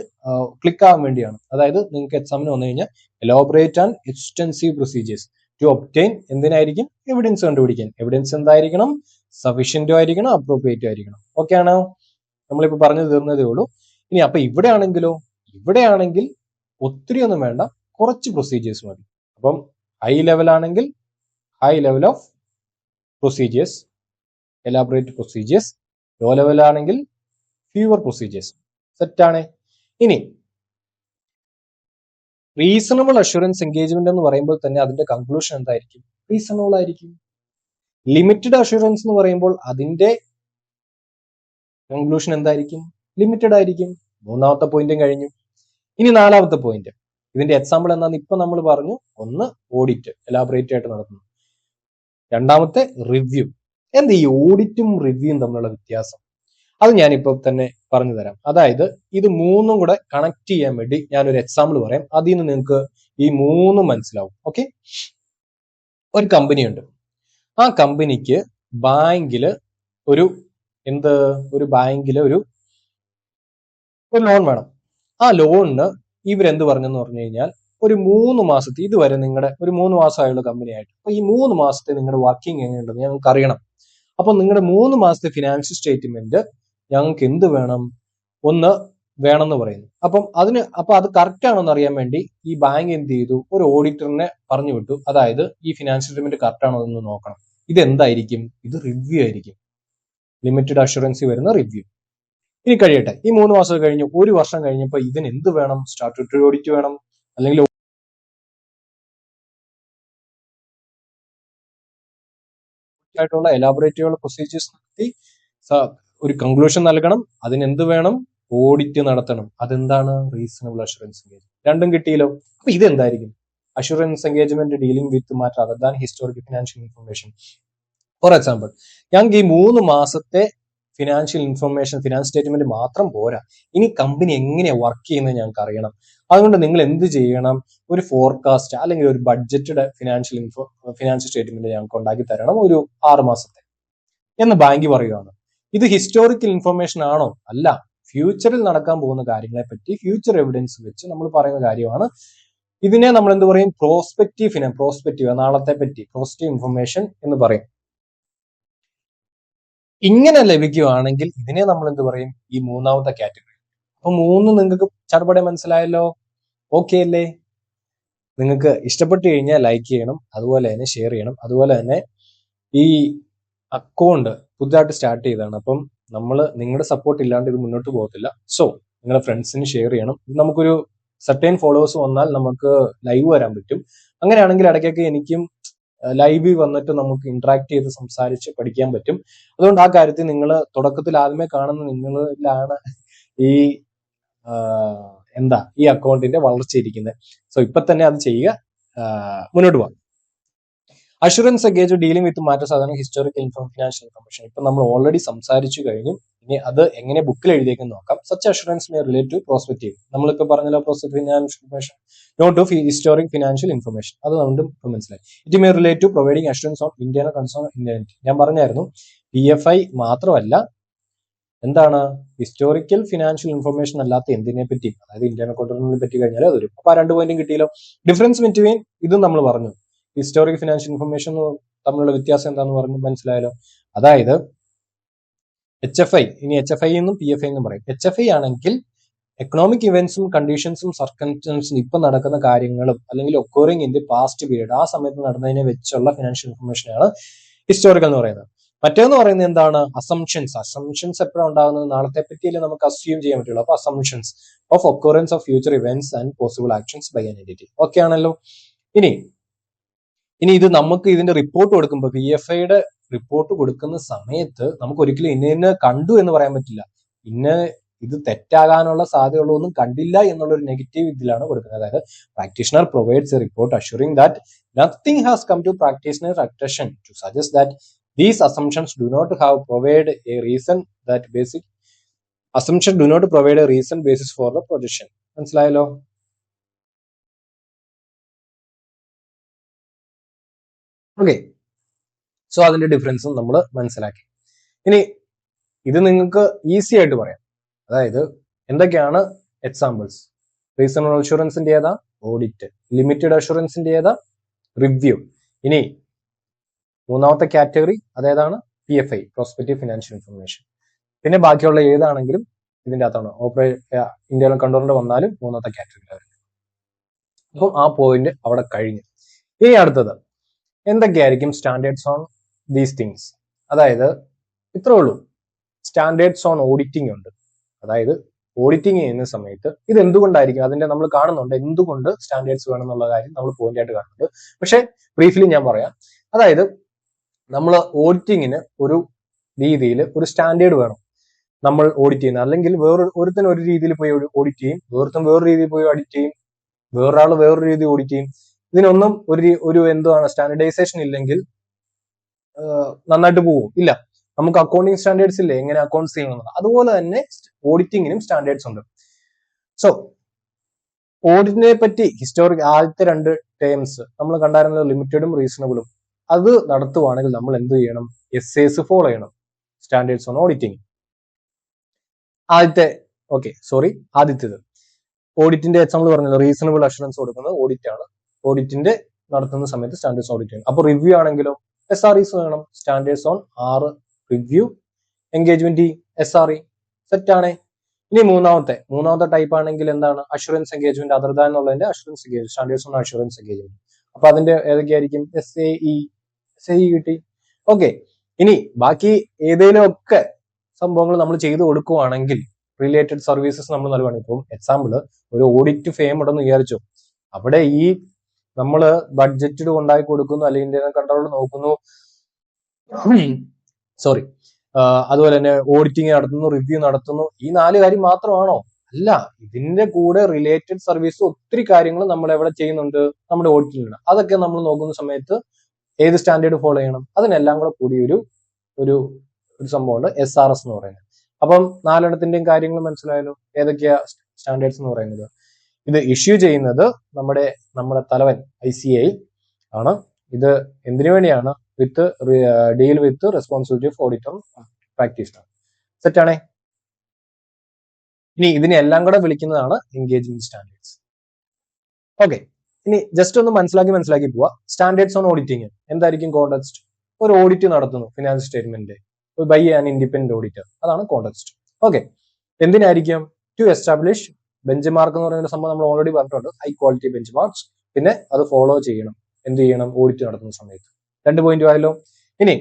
ക്ലിക്ക് ആവാൻ വേണ്ടിയാണ്. അതായത് നിങ്ങൾക്ക് എക്സാമിന് വന്നു കഴിഞ്ഞാൽ elaborate and extensive procedures to obtain എന്തിനായിരിക്കും? എവിഡൻസ് കണ്ടുപിടിക്കാൻ. എവിഡൻസ് എന്തായിരിക്കണം? സഫീഷ്യന്റും ആയിരിക്കണം, അപ്രോപ്രിയേറ്റും ആയിരിക്കണം. ഓക്കെ ആണോ? നമ്മളിപ്പോ പറഞ്ഞു തീർന്നതേ ഉള്ളൂ. ഇനി അപ്പൊ ഇവിടെയാണെങ്കിൽ ഒത്തിരി ഒന്നും വേണ്ട, കുറച്ച് പ്രൊസീജിയേഴ്സ് മതി. അപ്പം ഹൈ ലെവൽ ആണെങ്കിൽ high level of procedures, elaborate procedures. Low level ആണെങ്കിൽ ഫ്യൂവർ പ്രൊസീജിയേഴ്സ്. സെറ്റാണ്. ഇനി റീസണബിൾ അഷുറൻസ് എൻഗേജ്മെന്റ് എന്ന് പറയുമ്പോൾ തന്നെ അതിന്റെ കൺക്ലൂഷൻ എന്തായിരിക്കും? റീസണബിൾ ആയിരിക്കും. ലിമിറ്റഡ് അഷുറൻസ് എന്ന് പറയുമ്പോൾ അതിന്റെ കൺക്ലൂഷൻ എന്തായിരിക്കും? ലിമിറ്റഡ് ആയിരിക്കും. മൂന്നാമത്തെ പോയിന്റും കഴിഞ്ഞു. ഇനി നാലാമത്തെ പോയിന്റ്. ഇതിന്റെ എക്സാമ്പിൾ എന്താന്ന് ഇപ്പൊ നമ്മൾ പറഞ്ഞു. ഒന്ന് ഓഡിറ്റ്, എലാബറേറ്റ് ആയിട്ട് നടത്തുന്നു. രണ്ടാമത്തെ റിവ്യൂ. എന്താ ഈ ഓഡിറ്റും റിവ്യൂവും തമ്മിലുള്ള വ്യത്യാസം? അത് ഞാനിപ്പോ തന്നെ പറഞ്ഞു തരാം. അതായത് ഇത് 3ഉം കൂടെ കണക്ട് ചെയ്യാൻ വേണ്ടി ഞാനൊരു എക്സാമ്പിൾ പറയാം. അതിൽ നിന്ന് നിങ്ങൾക്ക് ഈ 3 മനസ്സിലാവും. ഓക്കെ. ഒരു കമ്പനി ഉണ്ട്. ആ കമ്പനിക്ക് ബാങ്കില് ഒരു ലോൺ വേണം. ആ ലോണിന് ഇവരെന്ത് പറഞ്ഞെന്ന് പറഞ്ഞു കഴിഞ്ഞാൽ ഒരു 3 മാസത്തെ, ഇതുവരെ നിങ്ങളുടെ ഒരു 3 മാസമായുള്ള കമ്പനിയായിട്ട്, അപ്പൊ ഈ 3 മാസത്തെ നിങ്ങളുടെ വർക്കിംഗ് എങ്ങനെയുണ്ടെന്ന് ഞങ്ങൾക്ക് അറിയണം. അപ്പൊ നിങ്ങളുടെ 3 മാസത്തെ ഫിനാൻഷ്യൽ സ്റ്റേറ്റ്മെന്റ് ഞങ്ങൾക്ക് എന്ത് വേണം? ഒന്ന് വേണമെന്ന് പറയുന്നു. അപ്പൊ അത് കറക്റ്റ് ആണോ എന്ന് അറിയാൻ വേണ്ടി ഈ ബാങ്ക് എന്ത് ചെയ്തു? ഒരു ഓഡിറ്ററിനെ പറഞ്ഞു വിട്ടു. അതായത് ഈ ഫിനാൻഷ്യൽ സ്റ്റേറ്റ്മെന്റ് കറക്റ്റ് ആണോ എന്ന് നോക്കണം. ഇത് എന്തായിരിക്കും? ഇത് റിവ്യൂ ആയിരിക്കും. ലിമിറ്റഡ് അഷുറൻസി വരുന്ന റിവ്യൂ. ഇനി കഴിയട്ടെ, ഈ 3 മാസം കഴിഞ്ഞു, 1 വർഷം കഴിഞ്ഞപ്പോൾ ഇതിന് എന്ത് വേണം? സ്റ്റാറ്റ്യൂട്ടറി ഓഡിറ്റ് വേണം, അല്ലെങ്കിൽ ആയിട്ടുള്ള എലാബറേറ്റീവ് പ്രൊസീജിയേഴ്സ് നടത്തി ഒരു കൺക്ലൂഷൻ നൽകണം. അതിനെന്ത് വേണം? ഓഡിറ്റ് നടത്തണം. അതെന്താണ്? Reasonable assurance engagement. രണ്ടും കിട്ടിയല്ലോ. അപ്പൊ ഇതെന്തായിരിക്കും? Assurance engagement dealing with matter other than historical financial information. For example, ഞങ്ങൾക്ക് ഈ 3 മാസത്തെ ഫിനാൻഷ്യൽ ഇൻഫർമേഷൻ, ഫിനാൻസ് സ്റ്റേറ്റ്മെന്റ് മാത്രം പോരാ. ഇനി കമ്പനി എങ്ങനെയാ വർക്ക് ചെയ്യുന്നത് ഞങ്ങൾക്ക് അറിയണം. അതുകൊണ്ട് നിങ്ങൾ എന്ത് ചെയ്യണം? ഒരു ഫോർകാസ്റ്റ് അല്ലെങ്കിൽ ഒരു ബഡ്ജറ്റഡ് ഫിനാൻഷ്യൽ സ്റ്റേറ്റ്മെന്റ് ഞങ്ങൾക്ക് ഉണ്ടാക്കി തരണം, ഒരു 6 മാസത്തെ എന്ന് ബാങ്ക് പറയുകയാണ്. ഇത് ഹിസ്റ്റോറിക്കൽ ഇൻഫർമേഷൻ ആണോ? അല്ല. ഫ്യൂച്ചറിൽ നടക്കാൻ പോകുന്ന കാര്യങ്ങളെ പറ്റി ഫ്യൂച്ചർ എവിഡൻസ് വെച്ച് നമ്മൾ പറയുന്ന കാര്യമാണ് ഇതിനെ നമ്മൾ എന്ത് പറയും? പ്രോസ്പെക്റ്റീവ് നാളത്തെ പറ്റി പോസിറ്റീവ് ഇൻഫർമേഷൻ എന്ന് പറയും. ഇങ്ങനെ ലഭിക്കുകയാണെങ്കിൽ ഇതിനെ നമ്മൾ എന്ത് പറയും? ഈ മൂന്നാമത്തെ കാറ്റഗറി. അപ്പൊ മൂന്ന് നിങ്ങൾക്ക് ചടപടെ മനസ്സിലായല്ലോ? ഓക്കെ അല്ലേ? നിങ്ങൾക്ക് ഇഷ്ടപ്പെട്ടു കഴിഞ്ഞാൽ ലൈക്ക് ചെയ്യണം, അതുപോലെ തന്നെ ഷെയർ ചെയ്യണം. അതുപോലെ തന്നെ ഈ അക്കൗണ്ട് പുതുതായിട്ട് സ്റ്റാർട്ട് ചെയ്തതാണ്. അപ്പം നിങ്ങളുടെ സപ്പോർട്ട് ഇല്ലാണ്ട് ഇത് മുന്നോട്ട് പോകത്തില്ല. സോ നിങ്ങളുടെ ഫ്രണ്ട്സിന് ഷെയർ ചെയ്യണം. ഇത് നമുക്കൊരു സർട്ടൈൻ ഫോളോവേഴ്സ് വന്നാൽ നമുക്ക് ലൈവ് വരാൻ പറ്റും. അങ്ങനെയാണെങ്കിൽ ഇടയ്ക്കൊക്കെ എനിക്കും ലൈവിൽ വന്നിട്ട് നമുക്ക് ഇന്ററാക്ട് ചെയ്ത് സംസാരിച്ച് പഠിക്കാൻ പറ്റും. അതുകൊണ്ട് ആ കാര്യത്തിൽ നിങ്ങൾ തുടക്കത്തിൽ ആദ്യമേ കാണുന്ന നിങ്ങളിലാണ് ഈ ഈ അക്കൗണ്ടിന്റെ വളർച്ച ഇരിക്കുന്നത്. സോ ഇപ്പൊ തന്നെ അത് ചെയ്യുക, മുന്നോട്ട് പോകാം. Assurance engage dealing with matters അതാണ് ഹിസ്റ്റോറിക്കൽ ഫിനാൻഷ്യൽ ഇൻഫർമേഷൻ. ഇപ്പൊ നമ്മൾ ഓൾറെഡി സംസാരിച്ചു കഴിഞ്ഞു. ഇനി അത് എങ്ങനെ ബുക്കിൽ എഴുതിയേക്കെന്ന് നോക്കാം. Such assurance may relate to prospective. നമ്മളിപ്പോ പറഞ്ഞല്ലോ prospective financial information, not to historic financial information. അത് നമുക്ക് ഇപ്പൊ മനസ്സിലായി. It may relate to providing assurance on Indian concern ഇന്ത്യനിറ്റി. ഞാൻ പറഞ്ഞായിരുന്നു PFI മാത്രമല്ല, എന്താണ് ഹിസ്റ്റോറിക്കൽ ഫിനാൻഷ്യൽ ഇൻഫർമേഷൻ അല്ലാത്ത എന്തിനെ പറ്റി, അതായത് ഇന്ത്യൻ അക്കൗണ്ടിനെ പറ്റി കഴിഞ്ഞാൽ അത് വരും. അപ്പൊ ആ 2 പോയിന്റും കിട്ടിയല്ലോ. ഡിഫറൻസ് ബിറ്റ്വീൻ ഇതും നമ്മൾ പറഞ്ഞു, ഹിസ്റ്റോറിക് ഫിനാൻഷ്യൽ ഇൻഫർമേഷൻ തമ്മിലുള്ള വ്യത്യാസം എന്താണെന്ന് പറഞ്ഞു മനസ്സിലായല്ലോ. അതായത് HFI, ഇനി HFI എന്നും PFI എന്നും പറയും. HFI ആണെങ്കിൽ എക്കണോമിക് ഇവന്റ്സും കണ്ടീഷൻസും സർക്കംസ്റ്റൻസും ഇപ്പൊ നടക്കുന്ന കാര്യങ്ങളും അല്ലെങ്കിൽ occurring in the past period, ആ സമയത്ത് നടന്നതിനെ വെച്ചുള്ള ഫിനാൻഷ്യൽ ഇൻഫർമേഷനാണ് ഹിസ്റ്റോറിക്കൽ എന്ന് പറയുന്നത്. മറ്റേന്ന് പറയുന്നത് എന്താണ്? അസംഷൻസ് എപ്പോഴാണ് ഉണ്ടാകുന്നത്? നാളത്തെ പറ്റിയല്ലേ നമുക്ക് അസ്യൂം ചെയ്യാൻ പറ്റുള്ളൂ. അപ്പൊ assumptions of occurrence of future events and possible actions by an entity. Okay ആണല്ലോ. ഇനി ഇത് നമുക്ക് ഇതിന്റെ റിപ്പോർട്ട് കൊടുക്കുമ്പോൾ, PFIയുടെ റിപ്പോർട്ട് കൊടുക്കുന്ന സമയത്ത് നമുക്ക് ഒരിക്കലും ഇന്ന കണ്ടു എന്ന് പറയാൻ പറ്റില്ല. ഇത് തെറ്റാകാനുള്ള സാധ്യതയുള്ളതൊന്നും കണ്ടില്ല എന്നുള്ള ഒരു നെഗറ്റീവ് ഇതിലാണ് കൊടുക്കുന്നത്. അതായത് practitioner provides a report assuring that nothing has come to practitioner attention to suggest that these assumptions do not provide a reason basis for the projection. മനസ്സിലായല്ലോ? ഓക്കെ. സോ അതിന്റെ ഡിഫറൻസും നമ്മൾ മനസ്സിലാക്കി. ഇനി ഇത് നിങ്ങൾക്ക് ഈസി ആയിട്ട് പറയാം. അതായത് എന്തൊക്കെയാണ് എക്സാമ്പിൾസ്? റീസണബിൾ അഷുറൻസിന്റെ ഏതാ? ഓഡിറ്റ്. ലിമിറ്റഡ് അഷുറൻസിന്റെ ഏതാ? റിവ്യൂ. ഇനി മൂന്നാമത്തെ കാറ്റഗറി അതേതാണ്? PFI, prospective financial information. പിന്നെ ബാക്കിയുള്ള ഏതാണെങ്കിലും ഇതിന്റെ അകത്താണ്. ഇന്ത്യൻ കൺട്രോളിന്റെ വന്നാലും മൂന്നാമത്തെ കാറ്റഗറി. അപ്പം ആ പോയിന്റ് അവിടെ കഴിഞ്ഞു. ഇനി അടുത്തത് എന്തൊക്കെയായിരിക്കും സ്റ്റാൻഡേർഡ്സ് ഓൺ ദീസ് തിങ്സ്? അതായത് ഇത്രേ ഉള്ളൂ. സ്റ്റാൻഡേർഡ്സ് ഓൺ ഓഡിറ്റിംഗ് ഉണ്ട്. അതായത് ഓഡിറ്റിംഗ് ചെയ്യുന്ന സമയത്ത് ഇത് എന്തുകൊണ്ടായിരിക്കും, അതിന്റെ നമ്മൾ കാണുന്നുണ്ട് എന്തുകൊണ്ട് സ്റ്റാൻഡേർഡ്സ് വേണം എന്നുള്ള കാര്യം നമ്മൾ പോയിന്റ് ആയിട്ട് കാണുന്നുണ്ട്. പക്ഷെ ബ്രീഫ്ലി ഞാൻ പറയാം. അതായത് നമ്മൾ ഓഡിറ്റിങ്ങിന് ഒരു രീതിയിൽ ഒരു സ്റ്റാൻഡേർഡ് വേണം നമ്മൾ ഓഡിറ്റ് ചെയ്യുന്നത്. അല്ലെങ്കിൽ ഒരുത്തൻ ഒരു രീതിയിൽ പോയി ഓഡിറ്റ് ചെയ്യും, വേറൊരുത്തൻ വേറൊരു രീതിയിൽ പോയി ഓഡിറ്റ് ചെയ്യും, വേറൊരാൾ വേറൊരു രീതി ഓഡിറ്റ് ചെയ്യും. ഇതിനൊന്നും ഒരു എന്താണ് സ്റ്റാൻഡർഡൈസേഷൻ ഇല്ലെങ്കിൽ നന്നായിട്ട് പോകും ഇല്ല. നമുക്ക് അക്കൗണ്ടിങ് സ്റ്റാൻഡേർഡ്സ് ഇല്ലേ, എങ്ങനെ അക്കൗണ്ട്സ് ചെയ്യണം, അതുപോലെ തന്നെ ഓഡിറ്റിങ്ങിനും സ്റ്റാൻഡേർഡ്സ് ഉണ്ട്. സോ ഓഡിറ്റിനെ പറ്റി ആദ്യത്തെ 2 ടേംസ് നമ്മൾ കണ്ടായിരുന്നത് ലിമിറ്റഡും റീസണബിളും. അത് നടത്തുവാണെങ്കിൽ നമ്മൾ എന്ത് ചെയ്യണം? SAS ഫോളോ ചെയ്യണം, സ്റ്റാൻഡേർഡ്സ് ഓൺ ഓഡിറ്റിംഗ്. ആദ്യത്തേത് ഓഡിറ്റിന്റെ എക്സാമ്പിൾ പറഞ്ഞത് റീസണബിൾ അഷുറൻസ് കൊടുക്കുന്നത് ഓഡിറ്റ് ആണ്. ഓഡിറ്റിന്റെ നടത്തുന്ന സമയത്ത് സ്റ്റാൻഡേർഡ്സ് ഓഡിറ്റ് ചെയ്യണം. അപ്പൊ റിവ്യൂ ആണെങ്കിലോ SREs വേണം, standards on review engagement SRE set ആണ്. ഇനി മൂന്നാമത്തെ ടൈപ്പ് ആണെങ്കിൽ എന്താണ്? അഷുറൻസ് എൻഗേജ്മെന്റ് അതർ ദാൻ എന്നുള്ളതിന്റെ assurance engagement, standards on assurance engagement. അപ്പൊ അതിന്റെ ഏതൊക്കെയായിരിക്കും? SAE കിട്ടി. ഓക്കെ. ഇനി ബാക്കി ഏതെങ്കിലും ഒക്കെ സംഭവങ്ങൾ നമ്മൾ ചെയ്തു കൊടുക്കുവാണെങ്കിൽ റിലേറ്റഡ് സർവീസസ് നമ്മൾ നൽകുകയാണ്. ഇപ്പം എക്സാമ്പിൾ ഒരു ഓഡിറ്റ് ഫേം ഉണ്ടെന്ന് വിചാരിച്ചു, അവിടെ നമ്മൾ ബഡ്ജറ്റ് ഉണ്ടാക്കി കൊടുക്കുന്നു, അല്ലെങ്കിൽ ഇന്ത്യൻ കൺട്രോൾ നോക്കുന്നു, അതുപോലെ തന്നെ ഓഡിറ്റിംഗ് നടത്തുന്നു, റിവ്യൂ നടത്തുന്നു. ഈ 4 കാര്യം മാത്രമാണോ? അല്ല. ഇതിന്റെ കൂടെ റിലേറ്റഡ് സർവീസ് ഒത്തിരി കാര്യങ്ങൾ നമ്മൾ എവിടെ ചെയ്യുന്നുണ്ട്? നമ്മുടെ ഓഡിറ്റിലുണ്ട്. അതൊക്കെ നമ്മൾ നോക്കുന്ന സമയത്ത് ഏത് സ്റ്റാൻഡേർഡ് ഫോളോ ചെയ്യണം? അതിനെല്ലാം കൂടെ കൂടി ഒരു സംഭവമുണ്ട്, SRS എന്ന് പറയുന്നത്. അപ്പം 4 കാര്യങ്ങൾ മനസ്സിലായല്ലോ. ഏതൊക്കെയാ സ്റ്റാൻഡേർഡ്സ് എന്ന് പറയുന്നത്? ഇത് ഇഷ്യൂ ചെയ്യുന്നത് നമ്മുടെ തലവൻ ICAI ആണ്. ഇത് എന്തിനു വേണ്ടിയാണ്? Deal with responsibility of auditor practitioner. സെറ്റാണേ. ഇനി ഇതിനെല്ലാം കൂടെ വിളിക്കുന്നതാണ് എൻഗേജ്മെന്റ് സ്റ്റാൻഡേർഡ്സ്. ഓക്കെ. ഇനി ജസ്റ്റ് ഒന്ന് മനസ്സിലാക്കി പോവാ. സ്റ്റാൻഡേർഡ്സ് ഓൺ ഓഡിറ്റിംഗ് എന്തായിരിക്കും? കോണ്ടെക്സ്റ്റ്. ഒരു ഓഡിറ്റ് നടത്തുന്നു financial statement by an independent auditor, അതാണ് കോണ്ടെക്സ്റ്റ്. ഓക്കെ, എന്തിനായിരിക്കും? ടു എസ്റ്റാബ്ലിഷ് ബെഞ്ച് മാർക്ക് എന്ന് പറയുന്ന സംഭവം നമ്മൾ ഓൾറെഡി പറഞ്ഞിട്ടുണ്ട്. High quality benchmarks. പിന്നെ അത് ഫോളോ ചെയ്യണം. എന്ത് ചെയ്യണം? ഓഡിറ്റ് നടത്തുന്ന സമയത്ത്. 2 പോയിന്റ് ആയല്ലോ. ഇനി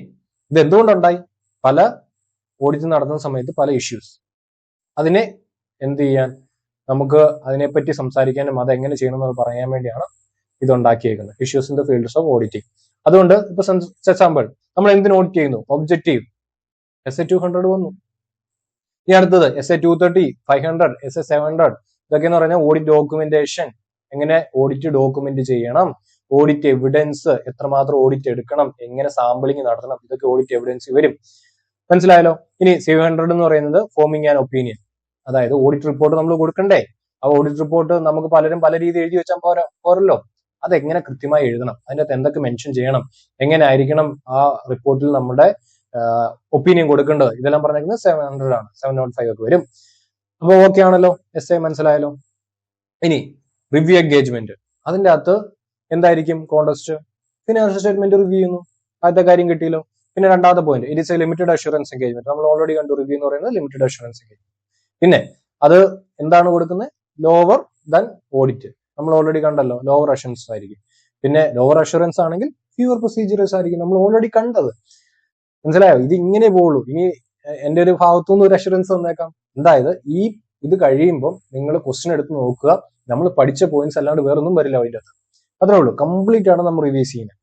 ഇത് എന്തുകൊണ്ടുണ്ടായി? പല ഓഡിറ്റ് നടത്തുന്ന സമയത്ത് പല ഇഷ്യൂസ്. അതിനെ എന്ത് ചെയ്യാൻ, നമുക്ക് അതിനെപ്പറ്റി സംസാരിക്കാനും അത് എങ്ങനെ ചെയ്യണം എന്ന് പറയാൻ വേണ്ടിയാണ് ഇതുണ്ടാക്കിയേക്കുന്നത്. Issues in the fields of auditing. അതുകൊണ്ട് ഇപ്പൊ എക്സാമ്പിൾ നമ്മൾ എന്തിനു ഓഡിറ്റ് ചെയ്യുന്നു? ഒബ്ജക്റ്റീവ് SA 200 വന്നു. ഇനി അടുത്തത് SA 230, 500, SA 700. ഇതൊക്കെ എന്ന് പറഞ്ഞാൽ ഓഡിറ്റ് ഡോക്യുമെന്റേഷൻ. എങ്ങനെ ഓഡിറ്റ് ഡോക്യുമെന്റ് ചെയ്യണം, ഓഡിറ്റ് എവിഡൻസ്, എത്രമാത്രം ഓഡിറ്റ് എടുക്കണം, എങ്ങനെ സാമ്പിളിംഗ് നടത്തണം, ഇതൊക്കെ ഓഡിറ്റ് എവിഡൻസ് വരും. മനസ്സിലായല്ലോ. ഇനി 700 എന്ന് പറയുന്നത് ഫോമിങ് ആൻ ഒപ്പീനിയൻ. അതായത് ഓഡിറ്റ് റിപ്പോർട്ട് നമ്മൾ കൊടുക്കണ്ടേ? ആ ഓഡിറ്റ് റിപ്പോർട്ട് നമുക്ക് പലരും പല രീതി എഴുതി വെച്ചാൽ പോരല്ലോ. അതെങ്ങനെ കൃത്യമായി എഴുതണം, അതിൻ്റെ അകത്ത് എന്തൊക്കെ മെൻഷൻ ചെയ്യണം, എങ്ങനെ ആയിരിക്കണം ആ റിപ്പോർട്ടിൽ നമ്മുടെ ഒപ്പീനിയൻ കൊടുക്കേണ്ടത്, ഇതെല്ലാം പറഞ്ഞിരിക്കുന്നത് 700 ആണ്. 705 ഒക്കെ വരും. അപ്പൊ ഓക്കെ ആണല്ലോ. SA മനസ്സിലായല്ലോ. ഇനി റിവ്യൂ എൻഗേജ്മെന്റ്, അതിന്റെ അകത്ത് എന്തായിരിക്കും കോണ്ടെക്സ്റ്റ്? ഫിനാൻഷ്യൽ സ്റ്റേറ്റ്മെന്റ് റിവ്യൂ ചെയ്യുന്നു. ആദ്യത്തെ കാര്യം കിട്ടിയല്ലോ. പിന്നെ രണ്ടാമത്തെ point, it is A limited assurance engagement. നമ്മൾ ഓൾറെഡി കണ്ടു. റിവ്യൂ എന്ന് പറയുന്നത് ലിമിറ്റഡ് അഷുറൻസ് എൻഗേജ്മെന്റ്. പിന്നെ അത് എന്താണ് കൊടുക്കുന്നത്? Lower than audit. നമ്മൾ ഓൾറെഡി കണ്ടല്ലോ, ലോവർ അഷുറൻസ് ആയിരിക്കും. പിന്നെ ലോവർ അഷുറൻസ് ആണെങ്കിൽ ഫ്യൂവർ പ്രൊസീജിയേഴ്സ് ആയിരിക്കും. നമ്മൾ ഓൾറെഡി കണ്ടത്. മനസ്സിലായോ? ഇത് ഇങ്ങനെ പോവുള്ളൂ. ഇനി എന്റെ ഒരു ഭാഗത്തുനിന്ന് ഒരു അഷുറൻസ് വന്നേക്കാം. അതായത് ഇത് കഴിയുമ്പോൾ നിങ്ങൾ ക്വസ്റ്റ്യൻ എടുത്ത് നോക്കുക. നമ്മൾ പഠിച്ച പോയിന്റ്സ് അല്ലാണ്ട് വേറൊന്നും വരില്ല അതിൻ്റെ അകത്ത്. അത്രേ ഉള്ളൂ. കംപ്ലീറ്റ് ആണ് നമ്മൾ റിവൈസ് ചെയ്യുന്നത്.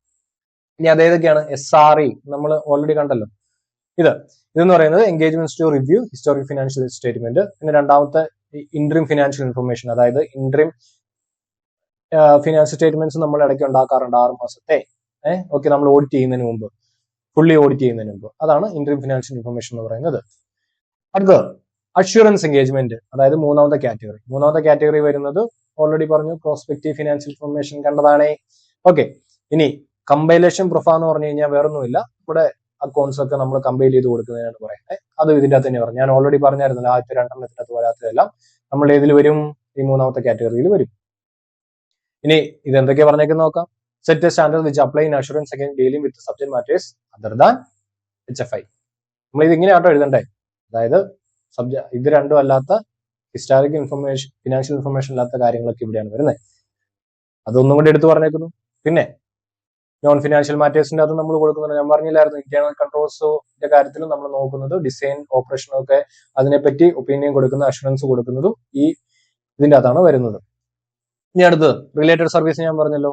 ഇനി അതേതൊക്കെയാണ്? SRE നമ്മൾ ഓൾറെഡി കണ്ടല്ലോ. ഇതെന്ന് പറയുന്നത് engagements to review historic financial statement. പിന്നെ രണ്ടാമത്തെ ഇൻട്രീം ഫിനാൻഷ്യൽ ഇൻഫർമേഷൻ, അതായത് ഇൻട്രീം ഫിനാൻഷ്യൽ സ്റ്റേറ്റ്മെന്റ്സ് നമ്മൾ ഇടയ്ക്ക് ഉണ്ടാക്കാറുണ്ട് 6 മാസത്തെ. ഓക്കെ, നമ്മൾ ഓഡിറ്റ് ചെയ്യുന്നതിന് മുമ്പ്, ഫുള്ളി ഓഡിറ്റ് ചെയ്യുന്നതിന് മുമ്പ്. അതാണ് ഇൻട്രീം ഫിനാൻഷ്യൽ ഇൻഫർമേഷൻ എന്ന് പറയുന്നത്. അടുത്തത് അഷുറൻസ് എൻഗേജ്മെന്റ്, അതായത് മൂന്നാമത്തെ കാറ്റഗറി വരുന്നത് ഓൾറെഡി പറഞ്ഞു, പ്രോസ്പെക്റ്റീവ് ഫിനാൻഷ്യൽ ഇൻഫർമേഷൻ കണ്ടതാണേ. ഓക്കെ, ഇനി കമ്പൈലേഷൻ പ്രൊഫ എന്ന് പറഞ്ഞു കഴിഞ്ഞാൽ വേറൊന്നുമില്ല, ഇവിടെ അക്കൗണ്ട്സ് ഒക്കെ നമ്മൾ കമ്പൈൽ ചെയ്ത് കൊടുക്കുന്നതിനാണ് പറയുന്നത്. അത് ഇതിന്റെ അകത്ത് തന്നെ പറഞ്ഞു. ഞാൻ ഓൾറെഡി പറഞ്ഞായിരുന്നല്ലോ, ആദ്യത്തെ 2 വരാത്തതെല്ലാം നമ്മൾ ഏതിൽ വരും? ഈ മൂന്നാമത്തെ കാറ്റഗറിയിൽ വരും. ഇനി ഇതെന്തൊക്കെയാ പറഞ്ഞേക്കെന്ന് നോക്കാം. Set A standard which apply in assurance again dealing with subject matters other than HFI. നമ്മൾ ഇതിങ്ങനെയാട്ടോ എഴുതണ്ടേ. അതായത് ഇത് രണ്ടും അല്ലാത്ത ഹിസ്റ്റോറിക് ഇൻഫർമേഷൻ, ഫിനാൻഷ്യൽ ഇൻഫർമേഷൻ അല്ലാത്ത കാര്യങ്ങളൊക്കെ ഇവിടെയാണ് വരുന്നത്. അതൊന്നും കൂടി എടുത്തു പറഞ്ഞേക്കുന്നു. പിന്നെ നോൺ ഫിനാൻഷ്യൽ മാറ്റേഴ്സിന്റെ അത് നമ്മൾ കൊടുക്കുന്നുണ്ട്. ഞാൻ പറഞ്ഞില്ലായിരുന്നു, ഇന്റേണൽ കൺട്രോൾസിന്റെ കാര്യത്തിലും നമ്മൾ നോക്കുന്നത് ഡിസൈൻ ഓപ്പറേഷൻ ഒക്കെ അതിനെപ്പറ്റി ഒപ്പീനിയൻ കൊടുക്കുന്ന, അഷുറൻസ് കൊടുക്കുന്നതും ഇതിന്റെ അകത്താണ് വരുന്നത്. ഇനി അടുത്തത് റിലേറ്റഡ് സർവീസ്. ഞാൻ പറഞ്ഞല്ലോ,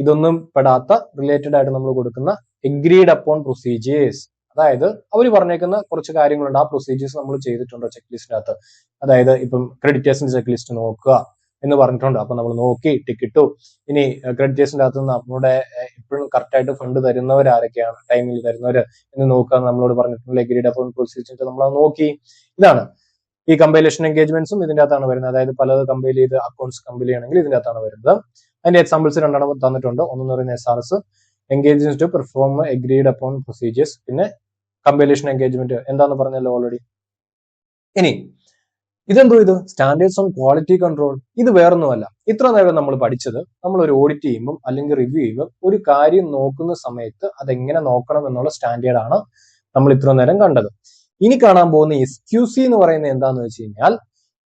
ഇതൊന്നും പെടാത്ത റിലേറ്റഡ് ആയിട്ട് നമ്മൾ കൊടുക്കുന്ന എഗ്രീഡ് അപ്പോൺ പ്രൊസീജിയേഴ്സ്. അതായത് അവർ പറഞ്ഞേക്കുന്ന കുറച്ച് കാര്യങ്ങളുണ്ട്, ആ പ്രൊസീജിയേഴ്സ് നമ്മൾ ചെയ്തിട്ടുണ്ടോ ചെക്ക് ലിസ്റ്റിനകത്ത്. അതായത് ഇപ്പം ക്രെഡിറ്റേഴ്സിന്റെ ചെക്ക് ലിസ്റ്റ് നോക്കുക എന്ന് പറഞ്ഞിട്ടുണ്ട്. അപ്പൊ നമ്മൾ നോക്കി ടിക്ക് ഇട്ടു. ഇനി ക്രെഡിറ്റേഴ്സിന്റെ അകത്ത് നമ്മുടെ ഇപ്പോഴും കറക്റ്റ് ആയിട്ട് ഫണ്ട് തരുന്നവർ ആരൊക്കെയാണ്, ടൈമിൽ തരുന്നവർ എന്ന് നോക്കുക നമ്മളോട് പറഞ്ഞിട്ടുള്ള എഗ്രീഡ് അപ്പോൺ പ്രൊസീജിയേഴ്സ് നമ്മൾ നോക്കി. ഇതാണ് ഈ കമ്പൈലേഷൻ എൻഗേജ്മെന്റ്സും ഇതിന്റെ അകത്താണ് വരുന്നത്. അതായത് പലത് കമ്പൈൽ ചെയ്ത് അക്കൗണ്ട്സ് കമ്പൈൽ ചെയ്യണമെങ്കിൽ ഇതിന്റെ അകത്താണ് വരുന്നത്. അതിന്റെ എക്സാമ്പിൾസ് 2 തന്നിട്ടുണ്ട്. ഒന്നെന്ന് പറയുന്നത് SRS, engagement to perform agreed upon procedures. പിന്നെ കമ്പൈലേഷൻ എൻഗേജ്മെന്റ് എന്താന്ന് പറഞ്ഞല്ലോ ഓൾറെഡി. ഇനി ഇതെന്തോ ഇത് സ്റ്റാൻഡേർഡ്സ് ഓൺ ക്വാളിറ്റി കൺട്രോൾ. ഇത് വേറൊന്നുമല്ല, ഇത്ര നേരം നമ്മൾ പഠിച്ചത്, നമ്മൾ ഒരു ഓഡിറ്റ് ചെയ്യുമ്പോൾ അല്ലെങ്കിൽ റിവ്യൂ ചെയ്യുമ്പോൾ ഒരു കാര്യം നോക്കുന്ന സമയത്ത് അതെങ്ങനെ നോക്കണം എന്നുള്ള സ്റ്റാൻഡേർഡ് ആണ് നമ്മൾ ഇത്ര നേരം കണ്ടത്. ഇനി കാണാൻ പോകുന്ന SQC എന്ന് പറയുന്നത് എന്താന്ന് വെച്ച് കഴിഞ്ഞാൽ,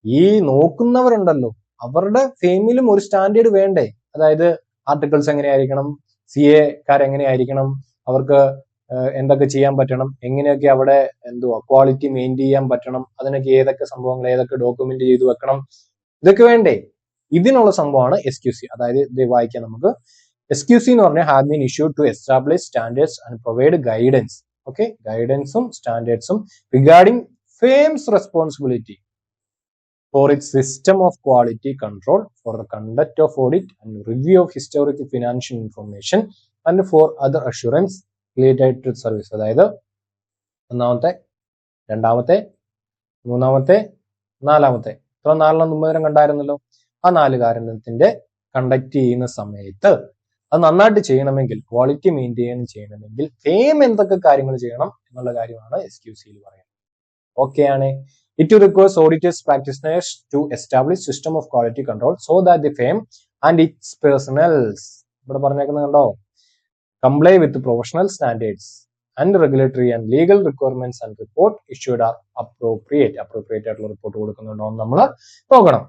ഈ നോക്കുന്നവരുണ്ടല്ലോ അവരുടെ ഫെയിമിലും ഒരു സ്റ്റാൻഡേർഡ് വേണ്ടേ. അതായത് ആർട്ടിക്കിൾസ് എങ്ങനെയായിരിക്കണം, CA-കാരെങ്ങനെയായിരിക്കണം, അവർക്ക് എന്തൊക്കെ ചെയ്യാൻ പറ്റണം, എങ്ങനെയൊക്കെ അവിടെ ക്വാളിറ്റി മെയിൻറ്റെയിൻ ചെയ്യാൻ പറ്റണം, അതിനൊക്കെ ഏതൊക്കെ സംഭവങ്ങൾ, ഏതൊക്കെ ഡോക്യുമെന്റ് ചെയ്ത് വെക്കണം, ഇതൊക്കെ വേണ്ടേ. ഇതിനുള്ള സംഭവമാണ് SQC. അതായത് ഇത് വായിക്കാം നമുക്ക്. SQC എന്ന് പറഞ്ഞാൽ have been issued to establish standards and provide guidance. Okay, ഗൈഡൻസും സ്റ്റാൻഡേർഡ്സും regarding firms responsibility for its system of quality control, for the conduct of audit and review of historic financial information and for other assurance related to service. അതായത് ഒന്നാമത്തെ, രണ്ടാമത്തെ, മൂന്നാമത്തെ, നാലാമത്തെ, ഇത്ര 4 മുമ്പ് കണ്ടായിരുന്നല്ലോ. ആ 4 കാര്യത്തിന്റെ കണ്ടക്ട് ചെയ്യുന്ന സമയത്ത് അത് നന്നായിട്ട് ചെയ്യണമെങ്കിൽ, ക്വാളിറ്റി മെയിൻറ്റെയിൻ ചെയ്യണമെങ്കിൽ ഫെയിം എന്തൊക്കെ കാര്യങ്ങൾ ചെയ്യണം എന്നുള്ള കാര്യമാണ് SQCയിൽ പറയുന്നത്. ഓക്കെ ആണ്. It requires auditors practitioners to establish system of quality control so that the firm and it's personnels. ഇവിടെ പറഞ്ഞേക്കുന്നത് കണ്ടോ, comply with professional standards and regulatory and legal requirements and report issued are appropriate ആയിട്ടുള്ള report കൊടുക്കുന്നുണ്ടോ എന്ന് നമ്മൾ നോക്കണം.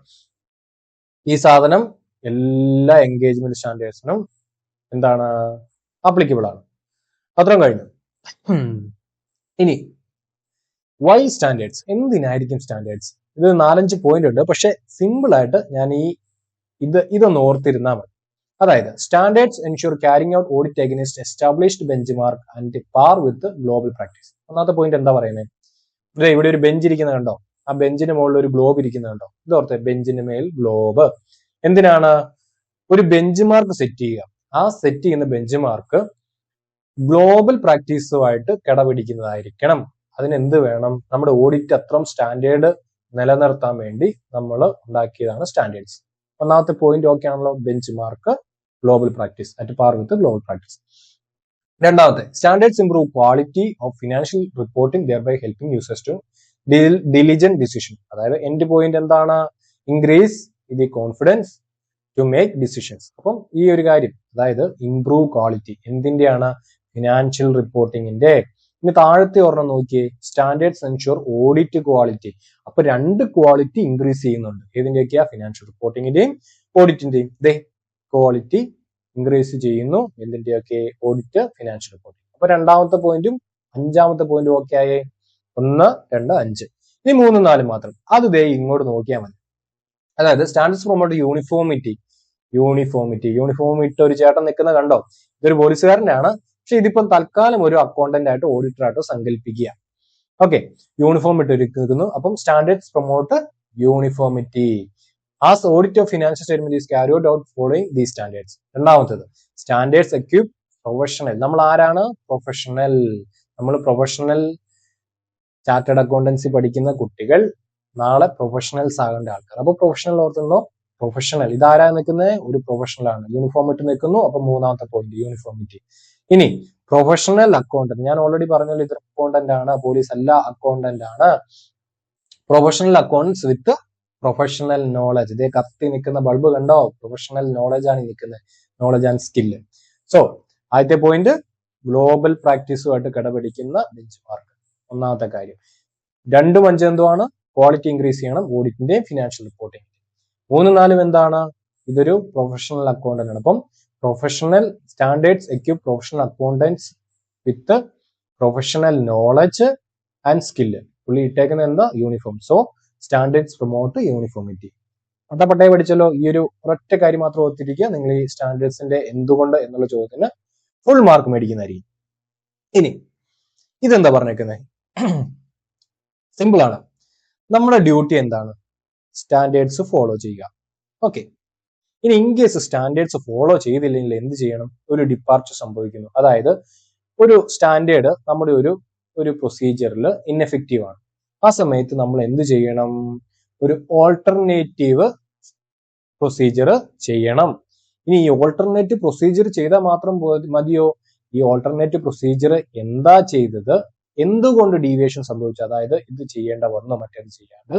ഈ സാധനം എല്ലാ എൻഗേജ്മെന്റ് സ്റ്റാൻഡേർഡ്സിനും എന്താണ് ആപ്ലിക്കബിൾ ആണ്. അത്രയും കഴിഞ്ഞു. ഇനി വൈ സ്റ്റാൻഡേർഡ്സ്, എന്തിനായിരിക്കും സ്റ്റാൻഡേർഡ്സ്? ഇത് 4-5 പോയിന്റ് ഉണ്ട്, പക്ഷെ സിമ്പിൾ ആയിട്ട് ഞാൻ ഇതൊന്ന് ഓർത്തിരുന്നാൽ മതി. അതായത് standards ensure carrying out audit against established benchmark and par with global practice. ഒന്നാമത്തെ പോയിന്റ് എന്താ പറയുന്നത്? ഇവിടെ ഒരു ബെഞ്ച് ഇരിക്കുന്നത് കണ്ടോ, ആ ബെഞ്ചിന് മുകളിൽ ഒരു ഗ്ലോബ് ഇരിക്കുന്നത് കണ്ടോ, ഇതോർത്തെ ബെഞ്ചിന് മേൽ ഗ്ലോബ്. എന്തിനാണ്? ഒരു ബെഞ്ച് മാർക്ക് സെറ്റ് ചെയ്യുക. ആ സെറ്റ് ചെയ്യുന്ന ബെഞ്ച് മാർക്ക് ഗ്ലോബൽ പ്രാക്ടീസുമായിട്ട് കിടപിടിക്കുന്നതായിരിക്കണം. അതിനെന്ത് വേണം? നമ്മുടെ ഓഡിറ്റ് അത്രയും സ്റ്റാൻഡേർഡ് നിലനിർത്താൻ വേണ്ടി നമ്മൾ ഉണ്ടാക്കിയതാണ് സ്റ്റാൻഡേർഡ്സ്. ഒന്നാമത്തെ പോയിന്റ് ഓക്കെ ആണല്ലോ, benchmark, global practice, at par with global practice. രണ്ടാമത്തെ, standards improve quality of financial reporting thereby helping users to diligent decision. അതായത് എൻഡ് പോയിന്റ് എന്താണ്? Increase the confidence to make decisions. അപ്പം ഈ ഒരു കാര്യം, അതായത് improve quality എന്തിന്റെയാണ്? Financial റിപ്പോർട്ടിങ്ങിന്റെ. ഇനി താഴത്തെ ഒരെണ്ണം നോക്കിയേ, സ്റ്റാൻഡേർഡ്സ് എൻഷുർ ഓഡിറ്റ് ക്വാളിറ്റി. അപ്പൊ 2 ക്വാളിറ്റി ഇൻക്രീസ് ചെയ്യുന്നുണ്ട്. ഏതിന്റെയൊക്കെയാ? ഫിനാൻഷ്യൽ റിപ്പോർട്ടിങ്ങിന്റെയും ഓഡിറ്റിന്റെയും. ക്വാളിറ്റി ഇൻക്രീസ് ചെയ്യുന്നു. എന്തിന്റെയൊക്കെ? Audit, financial reporting. അപ്പൊ രണ്ടാമത്തെ പോയിന്റും 5ാമത്തെ പോയിന്റും ഒക്കെ ആയേ. 1, 2, 5. ഇനി 3, 4 മാത്രം. അത് ഇങ്ങോട്ട് നോക്കിയാൽ മതി. അതായത് സ്റ്റാൻഡേർഡ്സ് പ്രൊമോട്ട് യൂണിഫോമിറ്റി. യൂണിഫോമിറ്റി ഒരു ചേട്ടൻ നിൽക്കുന്ന കണ്ടോ, ഇതൊരു പോലീസുകാരനാണ്. പക്ഷെ ഇതിപ്പം തൽക്കാലം ഒരു അക്കൗണ്ടന്റ് ആയിട്ടോ ഓഡിറ്റർ ആയിട്ടോ സങ്കല്പിക്കുക. ഓക്കെ, യൂണിഫോമിറ്റി നിൽക്കുന്നു. അപ്പം standards promote uniformity. As audit of financial statement is carried out following these standards. രണ്ടാമത്തേത്, സ്റ്റാൻഡേർഡ്സ് എക്വിപ്പ് പ്രൊഫഷണൽ. നമ്മൾ ആരാണ്? പ്രൊഫഷണൽ. നമ്മൾ പ്രൊഫഷണൽ ചാർട്ടേഡ് അക്കൗണ്ടൻസി പഠിക്കുന്ന കുട്ടികൾ നാളെ പ്രൊഫഷണൽസ് ആകേണ്ട ആൾക്കാർ. അപ്പൊ പ്രൊഫഷണൽ ഓർത്തുന്നോ? പ്രൊഫഷണൽ. ഇതാരാ നിൽക്കുന്നത്? ഒരു പ്രൊഫഷണൽ ആണ്. യൂണിഫോമിറ്റി നിൽക്കുന്നു. അപ്പൊ 3ാമത്തെ പോയിന്റ് യൂണിഫോമിറ്റി. ഇനി പ്രൊഫഷണൽ അക്കൗണ്ടന്റ്, ഞാൻ ഓൾറെഡി പറഞ്ഞല്ലോ ഇത് അക്കൗണ്ടന്റ് ആണ്, പോലീസ് അല്ല, അക്കൗണ്ടന്റ് ആണ്. Professional accountants with professional knowledge. ഇതേ കത്തി നിൽക്കുന്ന ബൾബ് കണ്ടോ, പ്രൊഫഷണൽ നോളജ് ആണ് നിൽക്കുന്നത്, നോളജ് ആൻഡ് സ്കില്ല്. സോ ആദ്യത്തെ പോയിന്റ്, ഗ്ലോബൽ പ്രാക്ടീസുമായിട്ട് കിടപിടിക്കുന്ന ബെഞ്ച് മാർക്ക്. ഒന്നാമത്തെ കാര്യം. 2, 5 എന്തുവാണ്? ക്വാളിറ്റി ഇൻക്രീസ് ചെയ്യണം, ഓഡിറ്റിന്റെയും ഫിനാൻഷ്യൽ റിപ്പോർട്ടിംഗ്. 3, 4 എന്താണ്? ഇതൊരു പ്രൊഫഷണൽ അക്കൗണ്ടന്റ് ആണ്. അപ്പം professional standards equip professional accountants with professional knowledge and skill. പുള്ളി ഇട്ടേക്കുന്ന എന്താ? Uniform. So standards promote uniformity. പട്ടേ പഠിച്ചല്ലോ. ഈ ഒരു ഒരൊറ്റ കാര്യം മാത്രം ഓർത്തിരിക്കുക. നിങ്ങൾ ഈ സ്റ്റാൻഡേർഡ്സിന്റെ എന്തുകൊണ്ട് എന്നുള്ള ചോദ്യത്തിന് ഫുൾ മാർക്ക് മേടിക്കുന്നതായിരിക്കും. ഇനി ഇതെന്താ പറഞ്ഞേക്കുന്നത്? സിമ്പിൾ ആണ്. നമ്മുടെ ഡ്യൂട്ടി എന്താണ്? സ്റ്റാൻഡേർഡ്സ് ഫോളോ ചെയ്യുക. ഓക്കെ, ഇനി ഇൻ കേസ് സ്റ്റാൻഡേർഡ്സ് ഫോളോ ചെയ്തില്ലെങ്കിൽ എന്ത് ചെയ്യണം? ഒരു ഡിപ്പാർച്ചർ സംഭവിക്കുന്നു. അതായത് ഒരു സ്റ്റാൻഡേർഡ് നമ്മുടെ ഒരു പ്രൊസീജിയറിൽ ഇൻഎഫക്റ്റീവ് ആണ്. ആ സമയത്ത് നമ്മൾ എന്ത് ചെയ്യണം? ഒരു ഓൾട്ടർനേറ്റീവ് പ്രൊസീജിയർ ചെയ്യണം. ഇനി ഈ ഓൾട്ടർനേറ്റീവ് പ്രൊസീജിയർ ചെയ്താൽ മാത്രം മതിയോ? ഈ ഓൾട്ടർനേറ്റീവ് പ്രൊസീജിയർ എന്താ ചെയ്തത്, എന്തുകൊണ്ട് ഡീവിയേഷൻ സംഭവിച്ചു, അതായത് ഇത് ചെയ്യേണ്ട വന്നു മറ്റേത് ചെയ്യാണ്ട്,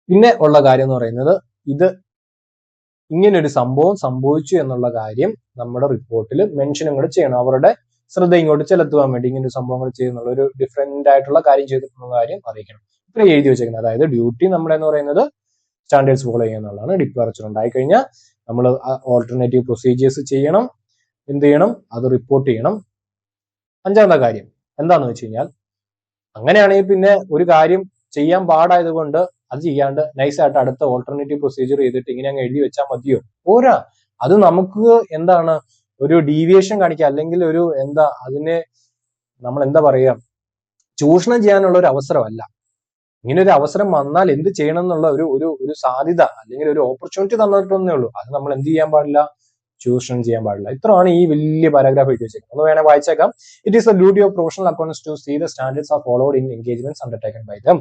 പിന്നെ ഉള്ള കാര്യം എന്ന് പറയുന്നത് ഇത് ഇങ്ങനൊരു സംഭവം സംഭവിച്ചു എന്നുള്ള കാര്യം നമ്മുടെ റിപ്പോർട്ടിൽ മെൻഷനും കൂടെ ചെയ്യണം. അവരുടെ ശ്രദ്ധ ഇങ്ങോട്ട് ചെലുത്തുവാൻ വേണ്ടി ഇങ്ങനെ സംഭവങ്ങൾ ചെയ്യുന്നുള്ള ഒരു ഡിഫറെന്റ് ആയിട്ടുള്ള കാര്യം ചെയ്തിട്ടുള്ള കാര്യം അറിയിക്കണം. ഇത്ര എഴുതി വെച്ചേക്കുന്നത്. അതായത് ഡ്യൂട്ടി നമ്മളെന്ന് പറയുന്നത് സ്റ്റാൻഡേർഡ്സ് ഫോളോ ചെയ്യുന്നുള്ളതാണ്. ഡിപ്പാർച്ചർ ഉണ്ടായി കഴിഞ്ഞാൽ നമ്മൾ ഓൾട്ടർനേറ്റീവ് പ്രൊസീജിയേഴ്സ് ചെയ്യണം. എന്ത് ചെയ്യണം? അത് റിപ്പോർട്ട് ചെയ്യണം. 5ാമത്തെ കാര്യം എന്താന്ന് വെച്ച് കഴിഞ്ഞാൽ, അങ്ങനെയാണെങ്കിൽ പിന്നെ ഒരു കാര്യം ചെയ്യാൻ പാടായത് കൊണ്ട് അത് ചെയ്യാണ്ട് നൈസായിട്ട് അടുത്ത ഓൾട്ടർനേറ്റീവ് പ്രൊസീജിയർ ചെയ്തിട്ട് ഇങ്ങനെ അങ്ങ് എഴുതി വെച്ചാൽ മതിയോ? പോരാ. അത് നമുക്ക് എന്താണ് ഒരു ഡീവിയേഷൻ കാണിക്കുക, അല്ലെങ്കിൽ ഒരു അതിനെ നമ്മൾ പറയുക, ചൂഷണം ചെയ്യാനുള്ള ഒരു അവസരമല്ല. ഇങ്ങനെ ഒരു അവസരം വന്നാൽ എന്ത് ചെയ്യണം എന്നുള്ള ഒരു സാധ്യത അല്ലെങ്കിൽ ഒരു ഓപ്പർച്യൂണിറ്റി തന്നിട്ടൊന്നേ ഉള്ളൂ. അത് നമ്മൾ എന്ത് ചെയ്യാൻ പാടില്ല? ചൂഷണം ചെയ്യാൻ പാടില്ല. ഇത്രയാണ് ഈ വലിയ പാരഗ്രാഫ് എഴുതി വെച്ചേക്കുന്നത്. ഒന്ന് വേണേ വായിച്ചേക്കാം. It is the duty of professional accountants to see the standards are followed in engagements undertaken by them.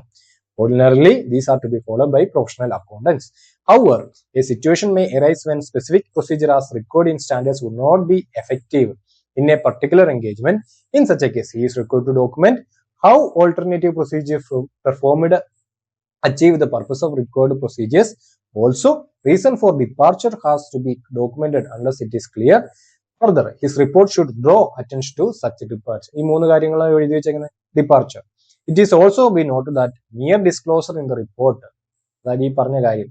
Ordinarily, these are to be followed by professional accountants. However, a situation may arise when specific procedure as recorded in standards would not be effective in a particular engagement. In such a case, he is required to document how alternative procedures performed achieve the purpose of recorded procedures Also, reason for departure has to be documented unless it is clear. Further, his report should draw attention to such departure. ഈ 3 കാര്യങ്ങളാണ് എഴുതി വെച്ചേക്കുന്നത്. Departure. It is also be noted that mere disclosure in the report, അതായത് ഈ പറഞ്ഞ കാര്യം,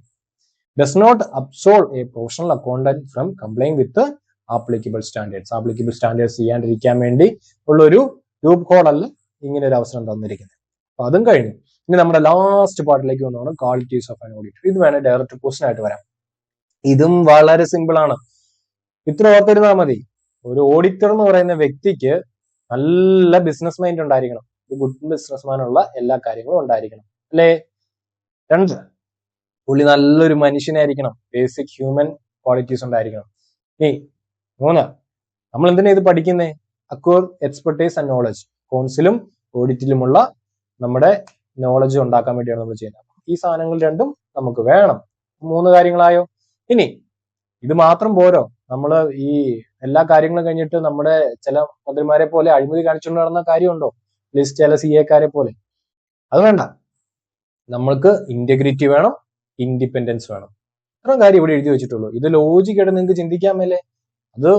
does not absolve a professional accountant from complying with the applicable standards. Applicable standards ചെയ്യാണ്ടിരിക്കാൻ വേണ്ടി ഉള്ളൊരു ലൂപ്പ് ഹോൾ അല്ല ഇങ്ങനെ ഒരു അവസരം തന്നിരിക്കുന്നത്. അപ്പൊ അതും കഴിഞ്ഞു. ഇനി നമ്മുടെ ലാസ്റ്റ് പാർട്ടിലേക്ക് വന്നതാണ് ക്വാളിറ്റീസ് ഓഫ് ആൻ ഓഡിറ്റർ. ഇത് വേണേൽ ഡയറക്റ്റ് ക്വസ്റ്റൻ ആയിട്ട് വരാം. ഇതും വളരെ സിമ്പിൾ ആണ്. ഇത്ര ഓർത്തിരുന്നാൽ മതി. ഒരു ഓഡിറ്റർ എന്ന് പറയുന്ന വ്യക്തിക്ക് നല്ല ബിസിനസ് മൈൻഡ് ഉണ്ടായിരിക്കണം. ഒരു ഗുഡ് ബിസിനസ്മാനുള്ള എല്ലാ കാര്യങ്ങളും ഉണ്ടായിരിക്കണം, അല്ലേ? 2, പുള്ളി നല്ലൊരു മനുഷ്യനായിരിക്കണം. ബേസിക് ഹ്യൂമൻ ക്വാളിറ്റീസ് ഉണ്ടായിരിക്കണം. ഇനി 3, നമ്മൾ എന്തിനാ ഇത് പഠിക്കുന്നേ? Acquire expertise and knowledge. അക്കൗണ്ട്സിലും ഓഡിറ്റിലുമുള്ള നമ്മുടെ നോളജ് ഉണ്ടാക്കാൻ വേണ്ടിയാണ് നമ്മൾ ചെയ്യുന്നത്. ഈ സാധനങ്ങൾ രണ്ടും നമുക്ക് വേണം. 3 കാര്യങ്ങളായോ? ഇനി ഇത് മാത്രം പോരോ. നമ്മൾ ഈ എല്ലാ കാര്യങ്ങളും കഴിഞ്ഞിട്ട് നമ്മുടെ ചില മന്ത്രിമാരെ പോലെ അഴിമതി കാണിച്ചുകൊണ്ട് നടന്ന കാര്യമുണ്ടോ? ലിസ്റ്റ് ചില CA-കാരെ പോലെ. അത് വേണ്ട. നമ്മൾക്ക് ഇന്റഗ്രിറ്റി വേണം, ഇൻഡിപെൻഡൻസ് വേണം. ഇത്രയും കാര്യം ഇവിടെ എഴുതി വെച്ചിട്ടുള്ളൂ. ഇത് ലോജിക്കായിട്ട് നിങ്ങൾക്ക് ചിന്തിക്കാൻ മേലെ, അത്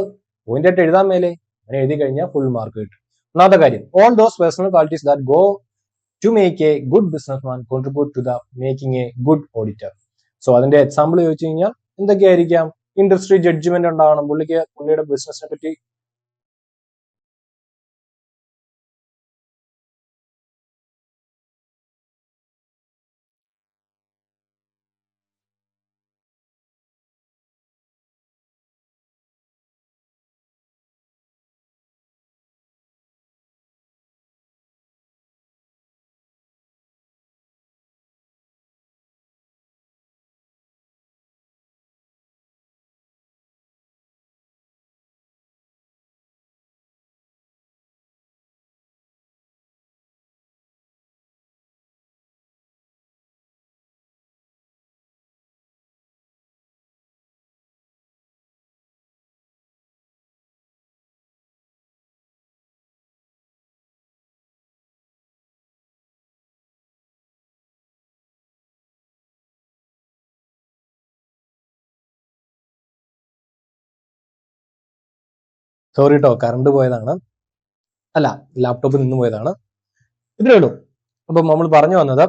പോയിന്റ് ആയിട്ട് എഴുതാൻ മേലെ. അങ്ങനെ എഴുതി കഴിഞ്ഞാൽ ഫുൾ മാർക്ക് കിട്ടും. ഒന്നാമത്തെ കാര്യം, all those personal qualities that go to make a good businessman contribute to the making a good auditor. So അതിന്റെ എക്സാമ്പിൾ ചോദിച്ചു കഴിഞ്ഞാൽ എന്തൊക്കെയായിരിക്കാം? ഇൻഡസ്ട്രി ജഡ്ജ്മെന്റ് ഉണ്ടാവണം. പുള്ളിയുടെ ബിസിനസിനെ പറ്റി സോറി കേട്ടോ, കറണ്ട് പോയതാണ്, അല്ല ലാപ്ടോപ്പ് നിന്ന് പോയതാണ്. ഇത്രേ ഉള്ളൂ. അപ്പം നമ്മൾ പറഞ്ഞു വന്നത്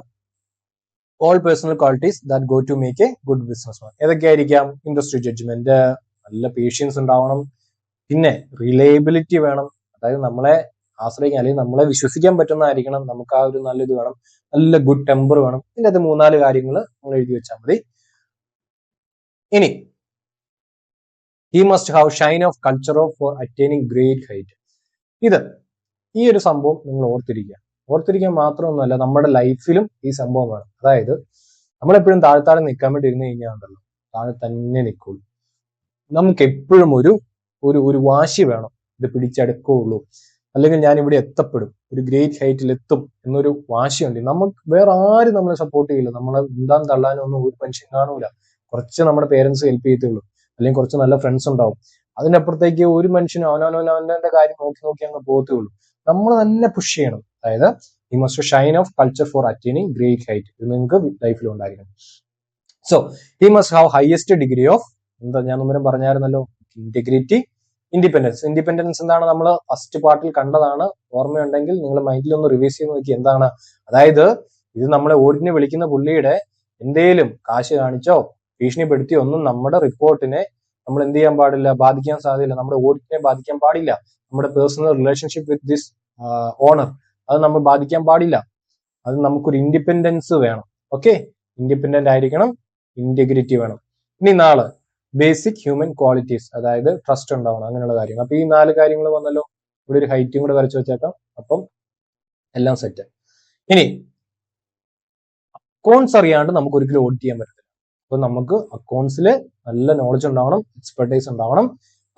all personal qualities that go to make a good businessman. ഏതൊക്കെയായിരിക്കാം? ഇൻഡസ്ട്രി ജഡ്ജ്മെന്റ്, നല്ല പേഷ്യൻസ് ഉണ്ടാവണം, പിന്നെ റിലയബിലിറ്റി വേണം, അതായത് നമ്മളെ ആശ്രയിക്കാൻ അല്ലെങ്കിൽ നമ്മളെ വിശ്വസിക്കാൻ പറ്റുന്നതായിരിക്കണം, നമുക്ക് ആ ഒരു നല്ല ഇത് വേണം, നല്ല ഗുഡ് ടെമ്പർ വേണം. ഇതിൻ്റെ അത് 3-4 കാര്യങ്ങൾ നമ്മൾ എഴുതി വെച്ചാൽ മതി. ഇനി he must have shine of culture of for attaining great height. ഈ ഒരു സംഭവം നിങ്ങൾ ഓർത്തിരിക്കാൻ മാത്രമൊന്നുമല്ല, നമ്മുടെ ലൈഫിലും ഈ സംഭവം വേണം. അതായത് നമ്മളെപ്പോഴും താഴെ നിൽക്കാൻ വേണ്ടി ഇരുന്ന് കഴിഞ്ഞാൽ ഉണ്ടല്ലോ, താഴെ തന്നെ നിൽക്കുള്ളൂ. നമുക്ക് എപ്പോഴും ഒരു വാശി വേണം, ഇത് പിടിച്ചെടുക്കുള്ളൂ, അല്ലെങ്കിൽ ഞാൻ ഇവിടെ എത്തപ്പെടും, ഒരു ഗ്രേറ്റ് ഹൈറ്റിൽ എത്തും എന്നൊരു വാശിയുണ്ട്. നമുക്ക് വേറെ ആരും നമ്മളെ സപ്പോർട്ട് ചെയ്യില്ല, നമ്മളെ എന്താൻ തള്ളാനൊന്നും ഒരു മനുഷ്യൻ കാണൂല. കുറച്ച് നമ്മുടെ പേരൻസ് ഹെൽപ്പ് ചെയ്യത്തുള്ളൂ, അല്ലെങ്കിൽ കുറച്ച് നല്ല ഫ്രണ്ട്സ് ഉണ്ടാവും. അതിനപ്പുറത്തേക്ക് ഒരു മനുഷ്യനും അവനവന്റെ കാര്യം നോക്കി അങ്ങ് പോകത്തുള്ളൂ. നമ്മൾ തന്നെ പുഷ് ചെയ്യണം. അതായത് ഈ must Shine of culture four attaining great height. ഇത് നിങ്ങൾക്ക് ലൈഫിൽ ഉണ്ടായിരിക്കണം. So he must have highest degree of ഞാൻ മുമ്പ് പറഞ്ഞായിരുന്നല്ലോ, ഇന്റഗ്രിറ്റി, ഇൻഡിപെൻഡൻസ്. ഇൻഡിപെൻഡൻസ് എന്താണ്? നമ്മൾ ഫസ്റ്റ് പാർട്ടിൽ കണ്ടതാണ്. ഓർമ്മയുണ്ടെങ്കിൽ നിങ്ങൾ മൈൻഡിൽ ഒന്ന് റിവൈസ് ചെയ്ത് നോക്കി എന്താണ്. അതായത് ഇത് നമ്മളെ ഓഡിറ്റിന് വിളിക്കുന്ന പുള്ളിയുടെ എന്തേലും കാശ് കാണിച്ചോ ഭീഷണിപ്പെടുത്തിയോ ഒന്നും നമ്മുടെ റിപ്പോർട്ടിനെ നമ്മൾ എന്ത് ചെയ്യാൻ പാടില്ല, ബാധിക്കാൻ സാധ്യതയില്ല. നമ്മുടെ ഓഡിറ്റിനെ ബാധിക്കാൻ പാടില്ല. നമ്മുടെ personal relationship with this owner അത് നമ്മൾ ബാധിക്കാൻ പാടില്ല. അത് നമുക്കൊരു ഇൻഡിപെൻഡൻസ് വേണം. ഓക്കെ, ഇൻഡിപെൻഡന്റ് ആയിരിക്കണം, ഇന്റഗ്രിറ്റി വേണം. ഇനി ബേസിക് ഹ്യൂമൻ ക്വാളിറ്റീസ്, അതായത് ട്രസ്റ്റ് ഉണ്ടാവണം, അങ്ങനെയുള്ള കാര്യങ്ങൾ. അപ്പൊ ഈ 4 കാര്യങ്ങൾ വന്നല്ലോ. ഇവിടെ ഒരു ഹൈറ്റും കൂടെ വരച്ചു വെച്ചേക്കാം. അപ്പം എല്ലാം സെറ്റ്. ഇനി അക്കൗണ്ട്സ് അറിയാണ്ട് നമുക്ക് ഒരിക്കലും ഓഡിറ്റ് ചെയ്യാൻ പറ്റില്ല. അപ്പൊ നമുക്ക് അക്കൗണ്ട്സിൽ നല്ല നോളജ് ഉണ്ടാവണം, എക്സ്പെർട്ടൈസ് ഉണ്ടാവണം.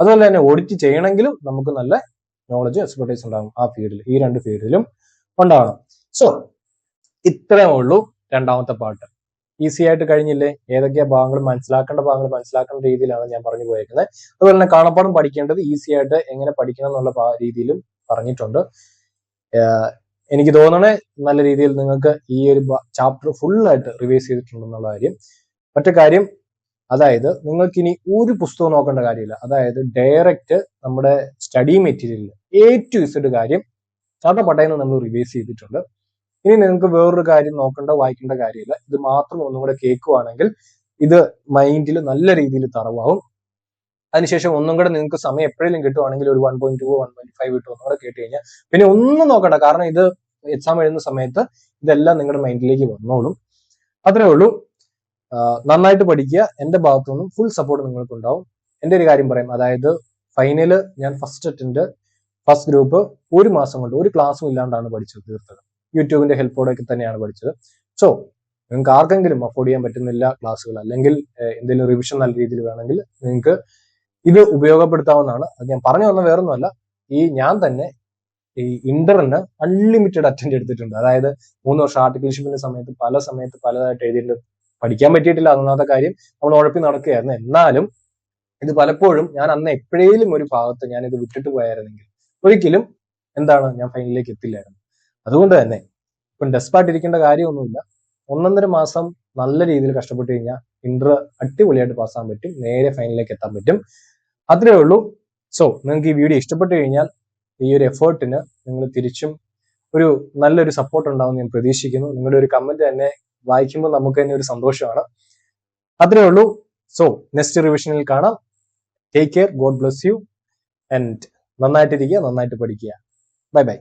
അതുപോലെ തന്നെ ഓഡിറ്റ് ചെയ്യണമെങ്കിലും നമുക്ക് നല്ല നോളജ്, എക്സ്പെർട്ടൈസ് ഉണ്ടാവണം. ആ ഫീൽഡിൽ, ഈ 2 ഫീൽഡിലും ഉണ്ടാവണം. സോ ഇത്രേ ഉള്ളൂ രണ്ടാമത്തെ പാർട്ട്. ഈസി ആയിട്ട് കഴിഞ്ഞില്ലേ? ഏതൊക്കെയാ ഭാഗങ്ങൾ മനസ്സിലാക്കേണ്ട രീതിയിലാണ് ഞാൻ പറഞ്ഞു പോയേക്കുന്നത്. അതുപോലെ തന്നെ കാണപ്പാടം പഠിക്കേണ്ടത് ഈസി ആയിട്ട് എങ്ങനെ പഠിക്കണം എന്നുള്ള രീതിയിലും പറഞ്ഞിട്ടുണ്ട്. എനിക്ക് തോന്നണേ നല്ല രീതിയിൽ നിങ്ങൾക്ക് ഈ ഒരു ചാപ്റ്റർ ഫുൾ ആയിട്ട് റിവൈസ് ചെയ്തിട്ടുണ്ടെന്നുള്ള കാര്യം. ഒറ്റ കാര്യം, അതായത് നിങ്ങൾക്ക് ഇനി ഒരു പുസ്തകം നോക്കേണ്ട കാര്യമില്ല. അതായത് ഡയറക്റ്റ് നമ്മുടെ സ്റ്റഡി മെറ്റീരിയലിൽ A to Z കാര്യം ചാട്ടപ്പട്ടയെന്ന് നമ്മൾ റിവൈസ് ചെയ്തിട്ടുണ്ട്. ഇനി നിങ്ങൾക്ക് വേറൊരു കാര്യം നോക്കേണ്ട വായിക്കേണ്ട കാര്യമില്ല. ഇത് മാത്രം ഒന്നും കൂടെ കേൾക്കുവാണെങ്കിൽ ഇത് മൈൻഡിൽ നല്ല രീതിയിൽ തറവാകും. അതിനുശേഷം ഒന്നും കൂടെ നിങ്ങൾക്ക് സമയം എപ്പോഴെങ്കിലും കിട്ടുവാണെങ്കിൽ ഒരു 1.2 1.5 കിട്ടും ഒന്നും കൂടെ കേട്ട് കഴിഞ്ഞാൽ പിന്നെ ഒന്നും നോക്കണ്ട. കാരണം ഇത് എക്സാം എഴുതുന്ന സമയത്ത് ഇതെല്ലാം നിങ്ങളുടെ മൈൻഡിലേക്ക് വന്നോളും. അത്രേ ഉള്ളൂ. നന്നായിട്ട് പഠിക്കുക. എന്റെ ഭാഗത്തു നിന്നും ഫുൾ സപ്പോർട്ട് നിങ്ങൾക്ക് ഉണ്ടാവും. എന്റെ ഒരു കാര്യം പറയാം, അതായത് ഫൈനല് ഞാൻ ഫസ്റ്റ് ഗ്രൂപ്പ് ഒരു മാസം കൊണ്ട് ഒരു ക്ലാസ്സും ഇല്ലാണ്ടാണ് പഠിച്ചത് തീർത്തത്. യൂട്യൂബിന്റെ ഹെൽപ്പോടൊക്കെ തന്നെയാണ് പഠിച്ചത്. സോ നിങ്ങൾക്ക് ആർക്കെങ്കിലും അഫോർഡ് ചെയ്യാൻ പറ്റുന്നില്ല ക്ലാസ്സുകൾ, അല്ലെങ്കിൽ എന്തെങ്കിലും റിവിഷൻ നല്ല രീതിയിൽ വേണമെങ്കിൽ നിങ്ങൾക്ക് ഇത് ഉപയോഗപ്പെടുത്താവുന്നതാണ്. അത് ഞാൻ പറഞ്ഞു വന്ന വേറൊന്നുമല്ല, ഞാൻ തന്നെ ഈ ഇന്ററിന് അൺലിമിറ്റഡ് അറ്റൻഡ് എടുത്തിട്ടുണ്ട്. അതായത് 3 വർഷം ആർട്ടിക്കിൾഷിപ്പിന്റെ സമയത്ത് പലതായിട്ട് എഴുതിയിട്ട് പഠിക്കാൻ പറ്റിയിട്ടില്ല. അതൊന്നാമത്തെ കാര്യം, നമ്മൾ ഉഴപ്പി നടക്കുകയായിരുന്നു. എന്നാലും ഇത് പലപ്പോഴും ഞാൻ അന്ന് എപ്പോഴേലും ഒരു ഭാഗത്ത് ഞാൻ ഇത് വിട്ടിട്ട് പോയായിരുന്നെങ്കിൽ ഒരിക്കലും ഞാൻ ഫൈനലിലേക്ക് എത്തില്ലായിരുന്നു. അതുകൊണ്ട് തന്നെ ഇപ്പം ഡെസ്പായിട്ടിരിക്കേണ്ട കാര്യമൊന്നുമില്ല. 1.5 മാസം നല്ല രീതിയിൽ കഷ്ടപ്പെട്ട് കഴിഞ്ഞാൽ ഇന്റർ അടിപൊളിയായിട്ട് പാസ്സാൻ പറ്റും, നേരെ ഫൈനലിലേക്ക് എത്താൻ പറ്റും. അത്രേ ഉള്ളൂ. സോ നിങ്ങൾക്ക് ഈ വീഡിയോ ഇഷ്ടപ്പെട്ടു കഴിഞ്ഞാൽ ഈ ഒരു എഫേർട്ടിന് നിങ്ങൾ തിരിച്ചും ഒരു നല്ലൊരു സപ്പോർട്ട് ഉണ്ടാവും ഞാൻ പ്രതീക്ഷിക്കുന്നു. നിങ്ങളുടെ ഒരു കമന്റ് തന്നെ വായിക്കുമ്പോൾ നമുക്ക് തന്നെ ഒരു സന്തോഷമാണ്. അത്രേ ഉള്ളൂ. സോ നെക്സ്റ്റ് റിവിഷനിൽ കാണാം. Take care, God bless you, and നന്നായിട്ടിരിക്കുക, നന്നായിട്ട് പഠിക്കുക. Bye by.